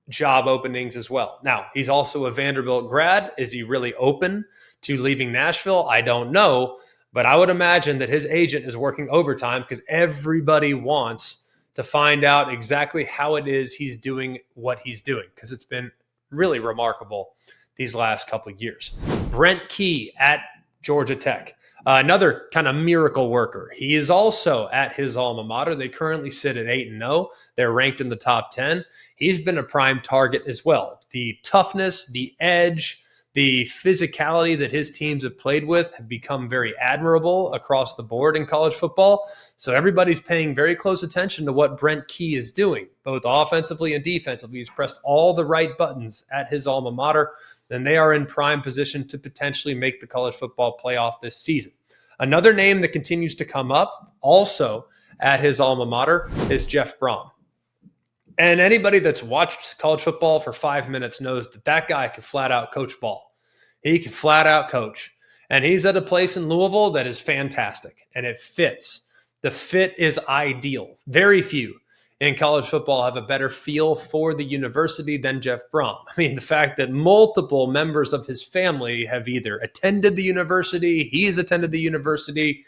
job openings as well. Now, he's also a Vanderbilt grad. Is he really open to leaving Nashville? I don't know, but I would imagine that his agent is working overtime because everybody wants to find out exactly how it is he's doing what he's doing, because it's been really remarkable these last couple of years. Brent Key at Georgia Tech, another kind of miracle worker. He is also at his alma mater. They currently sit at 8-0. They're ranked in the top 10. He's been a prime target as well. The toughness, the edge, the physicality that his teams have played with have become very admirable across the board in college football. So everybody's paying very close attention to what Brent Key is doing, both offensively and defensively. He's pressed all the right buttons at his alma mater, and they are in prime position to potentially make the college football playoff this season. Another name that continues to come up also at his alma mater is Jeff Brom. And anybody that's watched college football for 5 minutes knows that that guy can flat out coach ball. He can flat out coach. And he's at a place in Louisville that is fantastic, and it fits. The fit is ideal. Very few in college football have a better feel for the university than Jeff Brom. I mean, the fact that multiple members of his family have either attended the university, he's attended the university.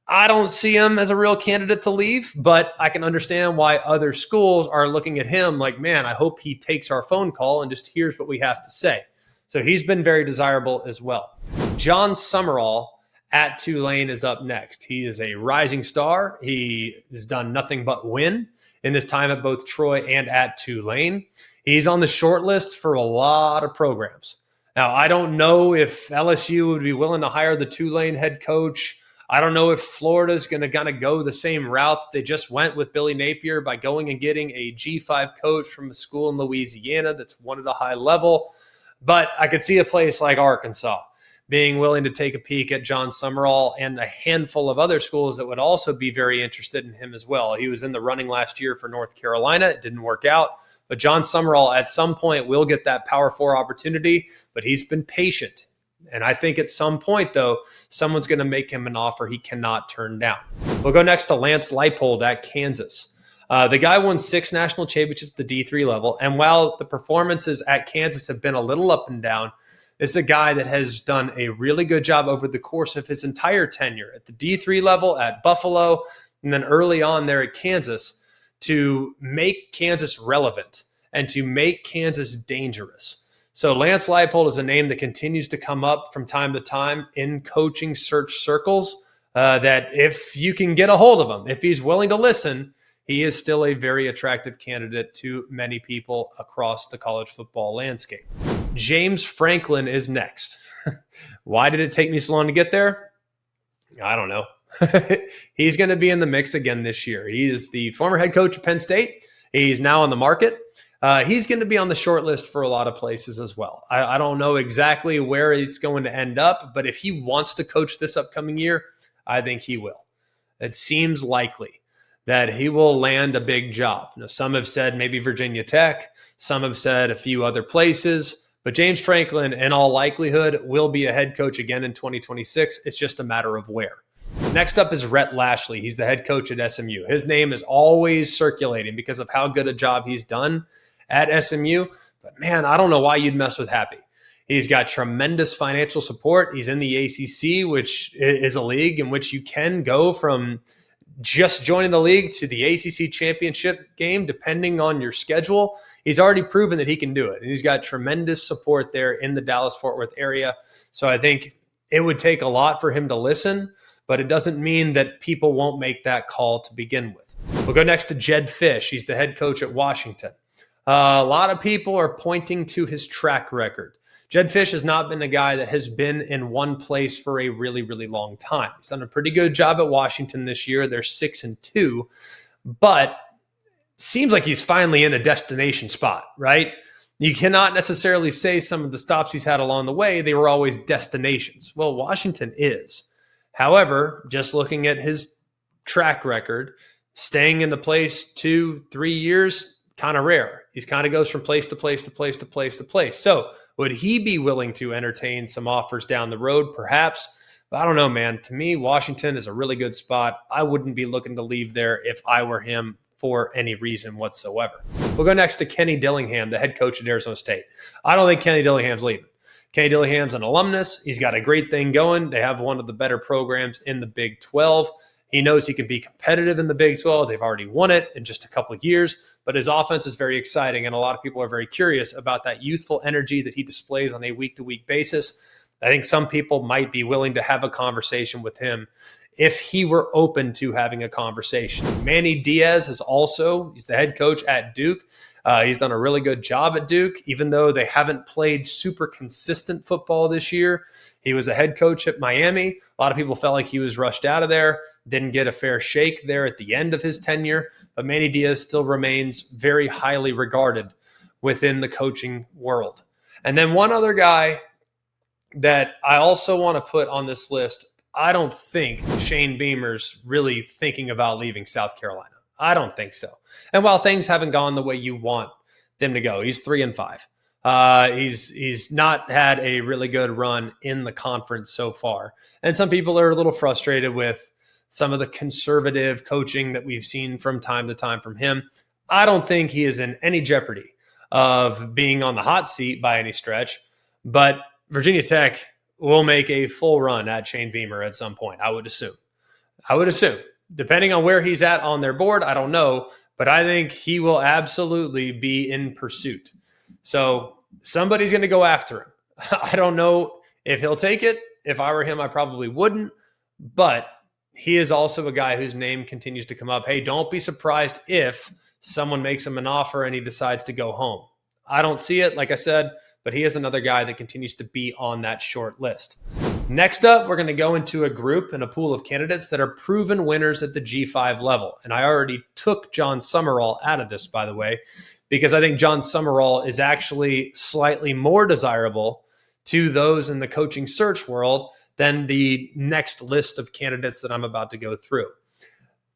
I don't see him as a real candidate to leave, but I can understand why other schools are looking at him like, man, I hope he takes our phone call and just hears what we have to say. So he's been very desirable as well. John Summerall at Tulane is up next. He is a rising star. He has done nothing but win in his time at both Troy and at Tulane. He's on the short list for a lot of programs. Now, I don't know if LSU would be willing to hire the Tulane head coach. I don't know if Florida's going to kind of go the same route they just went with Billy Napier by going and getting a G5 coach from a school in Louisiana that's won at a high level. But I could see a place like Arkansas being willing to take a peek at John Summerall, and a handful of other schools that would also be very interested in him as well. He was in the running last year for North Carolina. It didn't work out. But John Summerall at some point will get that Power 4 opportunity, but he's been patient. And I think at some point, though, someone's going to make him an offer he cannot turn down. We'll go next to Lance Leipold at Kansas. The guy won 6 national championships at the D3 level. And while the performances at Kansas have been a little up and down, this is a guy that has done a really good job over the course of his entire tenure at the D3 level, at Buffalo, and then early on there at Kansas, to make Kansas relevant and to make Kansas dangerous. So Lance Leipold is a name that continues to come up from time to time in coaching search circles, that if you can get a hold of him, if he's willing to listen, he is still a very attractive candidate to many people across the college football landscape. James Franklin is next. Why did it take me so long to get there? I don't know. He's going to be in the mix again this year. He is the former head coach of Penn State. He's now on the market. He's going to be on the short list for a lot of places as well. I don't know exactly where he's going to end up, but if he wants to coach this upcoming year, I think he will. It seems likely that he will land a big job. Now, some have said maybe Virginia Tech. Some have said a few other places. But James Franklin, in all likelihood, will be a head coach again in 2026. It's just a matter of where. Next up is Rhett Lashlee. He's the head coach at SMU. His name is always circulating because of how good a job he's done at SMU. But man, I don't know why you'd mess with Happy. He's got tremendous financial support. He's in the ACC, which is a league in which you can go from just joining the league to the ACC championship game, depending on your schedule. He's already proven that he can do it. And he's got tremendous support there in the Dallas-Fort Worth area. So I think it would take a lot for him to listen, but it doesn't mean that people won't make that call to begin with. We'll go next to Jedd Fisch. He's the head coach at Washington. A lot of people are pointing to his track record. Jedd Fisch has not been a guy that has been in one place for a really, really long time. He's done a pretty good job at Washington this year. They're 6-2, but seems like he's finally in a destination spot, right? You cannot necessarily say some of the stops he's had along the way, they were always destinations. Well, Washington is. However, just looking at his track record, staying in the place 2-3 years, kind of rare. He kind of goes from place to place to place to place to place. So would he be willing to entertain some offers down the road? Perhaps. But I don't know, man. To me, Washington is a really good spot. I wouldn't be looking to leave there if I were him for any reason whatsoever. We'll go next to Kenny Dillingham, the head coach at Arizona State. I don't think Kenny Dillingham's leaving. Kenny Dillingham's an alumnus. He's got a great thing going. They have one of the better programs in the Big 12. He knows he can be competitive in the Big 12. They've already won it in just a couple of years, but his offense is very exciting, and a lot of people are very curious about that youthful energy that he displays on a week-to-week basis. I think some people might be willing to have a conversation with him if he were open to having a conversation. Manny Diaz he's the head coach at Duke. He's done a really good job at Duke, even though they haven't played super consistent football this year. He was a head coach at Miami. A lot of people felt like he was rushed out of there, didn't get a fair shake there at the end of his tenure, but Manny Diaz still remains very highly regarded within the coaching world. And then one other guy that I also want to put on this list, I don't think Shane Beamer's really thinking about leaving South Carolina. I don't think so. And while things haven't gone the way you want them to go, he's 3-5. He's not had a really good run in the conference so far. And some people are a little frustrated with some of the conservative coaching that we've seen from time to time from him. I don't think he is in any jeopardy of being on the hot seat by any stretch, but Virginia Tech will make a full run at Shane Beamer at some point, I would assume. Depending on where he's at on their board, I don't know, but I think he will absolutely be in pursuit. So somebody's going to go after him. I don't know if he'll take it. If I were him, I probably wouldn't. But he is also a guy whose name continues to come up. Hey, don't be surprised if someone makes him an offer and he decides to go home. I don't see it, like I said, but he is another guy that continues to be on that short list. Next up, we're going to go into a group and a pool of candidates that are proven winners at the G5 level. And I already took John Summerall out of this, by the way, because I think John Summerall is actually slightly more desirable to those in the coaching search world than the next list of candidates that I'm about to go through.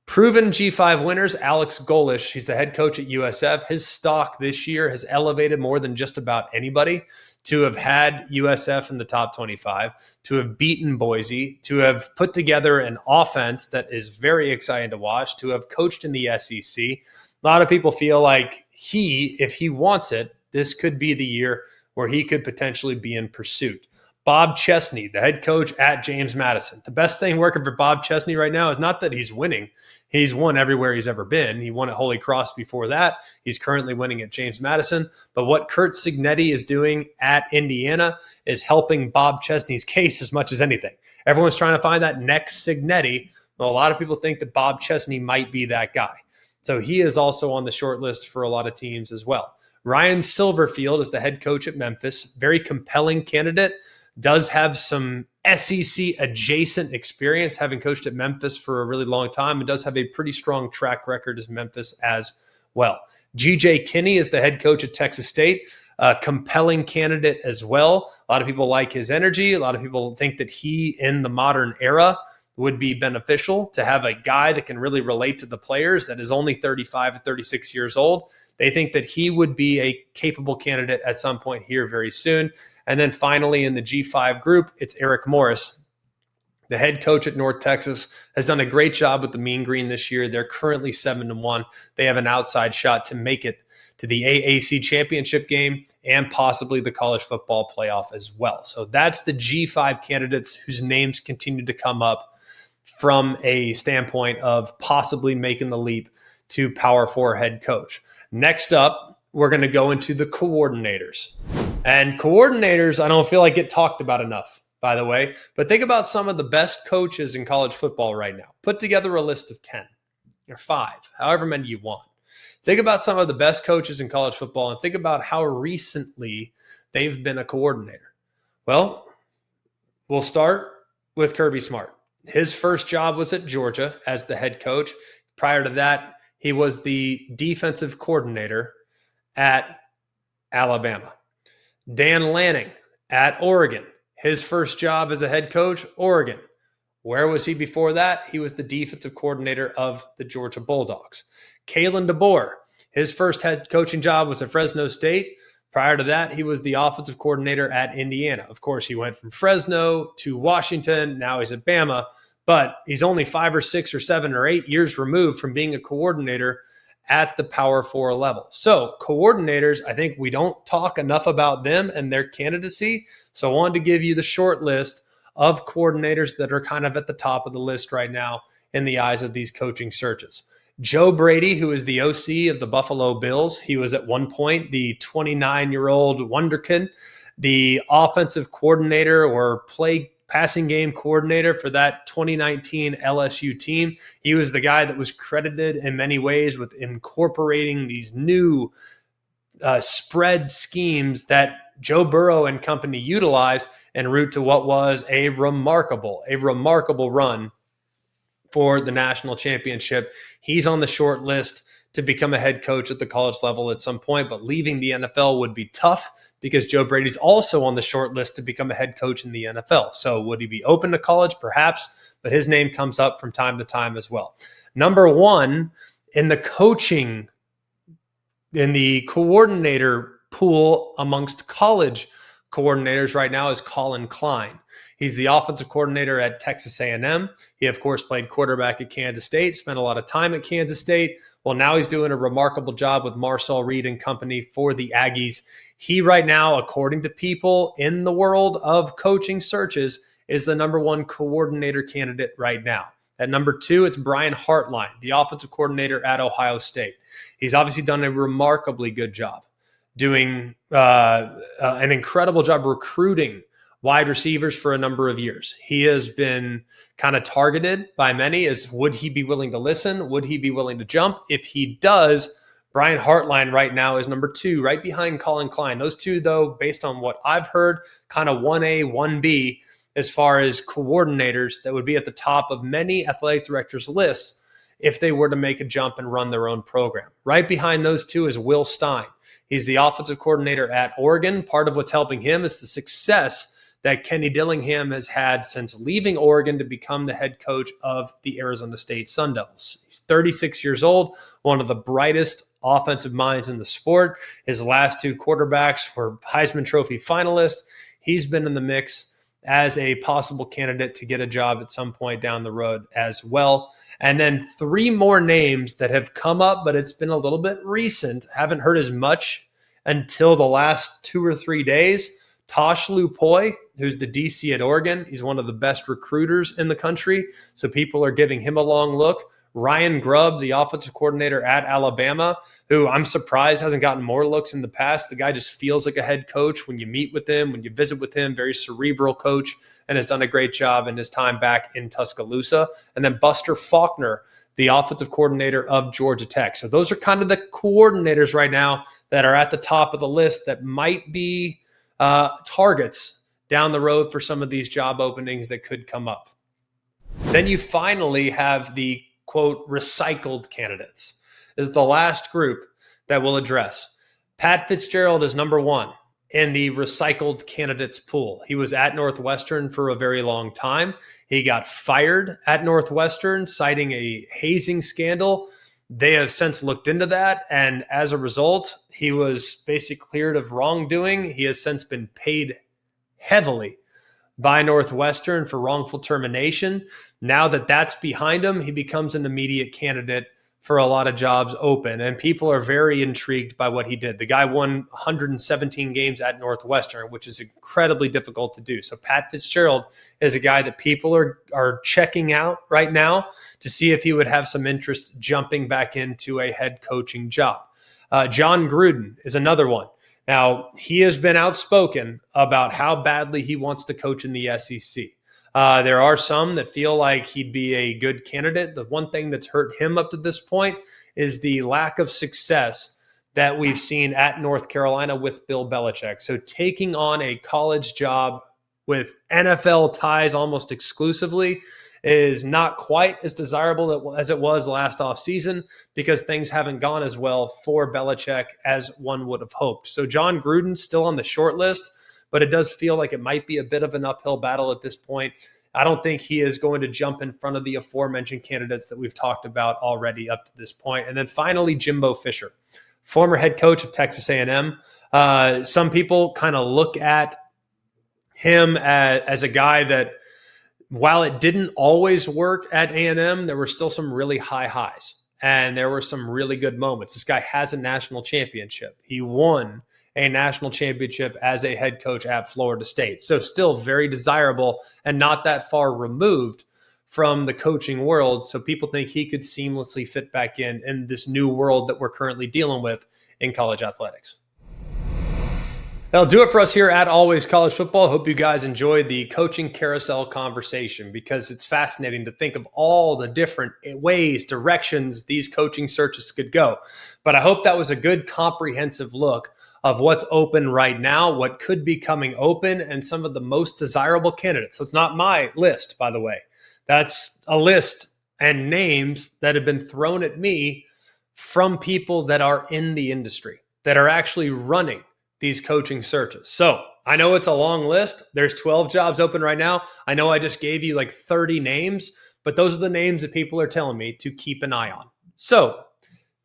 Proven G5 winners, Alex Golish, he's the head coach at USF. His stock this year has elevated more than just about anybody to have had USF in the top 25, to have beaten Boise, to have put together an offense that is very exciting to watch, to have coached in the SEC. A lot of people feel like if he wants it, this could be the year where he could potentially be in pursuit. Bob Chesney, the head coach at James Madison. The best thing working for Bob Chesney right now is not that he's winning. He's won everywhere he's ever been. He won at Holy Cross before that. He's currently winning at James Madison. But what Kurt Cignetti is doing at Indiana is helping Bob Chesney's case as much as anything. Everyone's trying to find that next Cignetti. Well, a lot of people think that Bob Chesney might be that guy. So he is also on the short list for a lot of teams as well. Ryan Silverfield is the head coach at Memphis. Very compelling candidate. Does have some SEC adjacent experience, having coached at Memphis for a really long time, and does have a pretty strong track record as Memphis as well. GJ Kinney is the head coach at Texas State. A compelling candidate as well. A lot of people like his energy. A lot of people think that he, in the modern era, would be beneficial to have a guy that can really relate to the players that is only 35 to 36 years old. They think that he would be a capable candidate at some point here very soon. And then finally in the G5 group, it's Eric Morris, the head coach at North Texas, has done a great job with the Mean Green this year. They're currently 7-1. They have an outside shot to make it to the AAC championship game and possibly the college football playoff as well. So that's the G5 candidates whose names continue to come up from a standpoint of possibly making the leap to Power 4 head coach. Next up, we're going to go into the coordinators. And coordinators, I don't feel like get talked about enough, by the way. But think about some of the best coaches in college football right now. Put together a list of 10 or 5, however many you want. Think about some of the best coaches in college football and think about how recently they've been a coordinator. Well, we'll start with Kirby Smart. His first job was at Georgia as the head coach. Prior to that, he was the defensive coordinator at Alabama. Dan Lanning at Oregon. His first job as a head coach, Oregon. Where was he before that? He was the defensive coordinator of the Georgia Bulldogs. Kalen DeBoer. His first head coaching job was at Fresno State. Prior to that, he was the offensive coordinator at Indiana. Of course, he went from Fresno to Washington. Now he's at Bama, but he's only 5 or 6 or 7 or 8 years removed from being a coordinator at the Power 4 level. So coordinators, I think we don't talk enough about them and their candidacy. So I wanted to give you the short list of coordinators that are kind of at the top of the list right now in the eyes of these coaching searches. Joe Brady, who is the OC of the Buffalo Bills. He was at one point the 29-year-old wonderkid, the offensive coordinator or passing game coordinator for that 2019 LSU team. He was the guy that was credited in many ways with incorporating these new spread schemes that Joe Burrow and company utilized en route to what was a remarkable run for the national championship. He's on the short list to become a head coach at the college level at some point, but leaving the NFL would be tough because Joe Brady's also on the short list to become a head coach in the NFL. So would he be open to college? Perhaps, but his name comes up from time to time as well. Number one in the coordinator pool amongst college coordinators right now is Colin Klein. He's the offensive coordinator at Texas A&M. He, of course, played quarterback at Kansas State, spent a lot of time at Kansas State. Well, now he's doing a remarkable job with Marcel Reed and company for the Aggies. He right now, according to people in the world of coaching searches, is the number one coordinator candidate right now. At number two, it's Brian Hartline, the offensive coordinator at Ohio State. He's obviously done a remarkably good job doing an incredible job recruiting wide receivers for a number of years. He has been kind of targeted by many as would he be willing to listen? Would he be willing to jump? If he does, Brian Hartline right now is number two, right behind Colin Klein. Those two, though, based on what I've heard, kind of 1A, 1B as far as coordinators that would be at the top of many athletic directors' lists if they were to make a jump and run their own program. Right behind those two is Will Stein. He's the offensive coordinator at Oregon. Part of what's helping him is the success that Kenny Dillingham has had since leaving Oregon to become the head coach of the Arizona State Sun Devils. He's 36 years old, one of the brightest offensive minds in the sport. His last two quarterbacks were Heisman Trophy finalists. He's been in the mix as a possible candidate to get a job at some point down the road as well. And then three more names that have come up, but it's been a little bit recent. Haven't heard as much until the last 2 or 3 days. Tosh Lupoi, who's the DC at Oregon. He's one of the best recruiters in the country, so people are giving him a long look. Ryan Grubb, the offensive coordinator at Alabama, who I'm surprised hasn't gotten more looks in the past. The guy just feels like a head coach when you meet with him, when you visit with him, very cerebral coach, and has done a great job in his time back in Tuscaloosa. And then Buster Faulkner, the offensive coordinator of Georgia Tech. So those are kind of the coordinators right now that are at the top of the list that might be targets down the road for some of these job openings that could come up. Then you finally have the, quote, recycled candidates is the last group that we'll address. Pat Fitzgerald is number one in the recycled candidates pool. He was at Northwestern for a very long time. He got fired at Northwestern, citing a hazing scandal. They have since looked into that, and as a result, he was basically cleared of wrongdoing. He has since been paid heavily by Northwestern for wrongful termination. Now that that's behind him, he becomes an immediate candidate for a lot of jobs open, and people are very intrigued by what he did. The guy won 117 games at Northwestern, which is incredibly difficult to do. So Pat Fitzgerald is a guy that people are checking out right now to see if he would have some interest jumping back into a head coaching job. John Gruden is another one. Now, he has been outspoken about how badly he wants to coach in the SEC. There are some that feel like he'd be a good candidate. The one thing that's hurt him up to this point is the lack of success that we've seen at North Carolina with Bill Belichick. So taking on a college job with NFL ties almost exclusively is not quite as desirable as it was last offseason because things haven't gone as well for Belichick as one would have hoped. So John Gruden's still on the short list, but it does feel like it might be a bit of an uphill battle at this point. I don't think he is going to jump in front of the aforementioned candidates that we've talked about already up to this point. And then finally, Jimbo Fisher, former head coach of Texas A&M. Some people kind of look at him as a guy that, while it didn't always work at A&M, there were still some really high highs. And there were some really good moments. This guy has a national championship. He won a national championship as a head coach at Florida State. So still very desirable and not that far removed from the coaching world. So people think he could seamlessly fit back in this new world that we're currently dealing with in college athletics. That'll do it for us here at Always College Football. Hope you guys enjoyed the coaching carousel conversation, because it's fascinating to think of all the different ways, directions these coaching searches could go. But I hope that was a good comprehensive look of what's open right now, what could be coming open, and some of the most desirable candidates. So it's not my list, by the way. That's a list and names that have been thrown at me from people that are in the industry, that are actually running these coaching searches. So I know it's a long list. There's 12 jobs open right now. I know I just gave you like 30 names, but those are the names that people are telling me to keep an eye on. So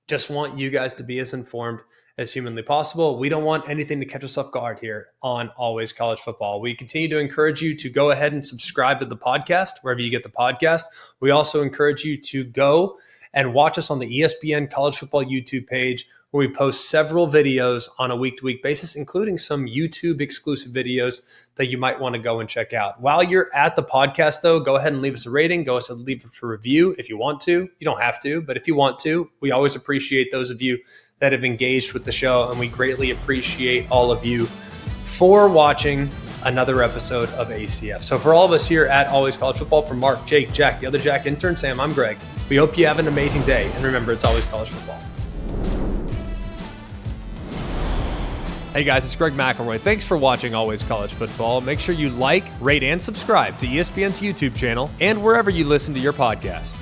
just want you guys to be as informed as humanly possible. We don't want anything to catch us off guard here on Always College Football. We continue to encourage you to go ahead and subscribe to the podcast, wherever you get the podcast. We also encourage you to go and watch us on the ESPN College Football YouTube page, where we post several videos on a week-to-week basis, including some YouTube exclusive videos that you might want to go and check out. While you're at the podcast, though, go ahead and leave us a rating. Go ahead and leave us a review if you want to. You don't have to, but if you want to, we always appreciate those of you that have engaged with the show, and we greatly appreciate all of you for watching another episode of ACF. So for all of us here at Always College Football, from Mark, Jake, Jack, the other Jack intern, Sam, I'm Greg. We hope you have an amazing day, and remember, it's always college football. Hey guys, it's Greg McElroy. Thanks for watching Always College Football. Make sure you like, rate, and subscribe to ESPN's YouTube channel and wherever you listen to your podcasts.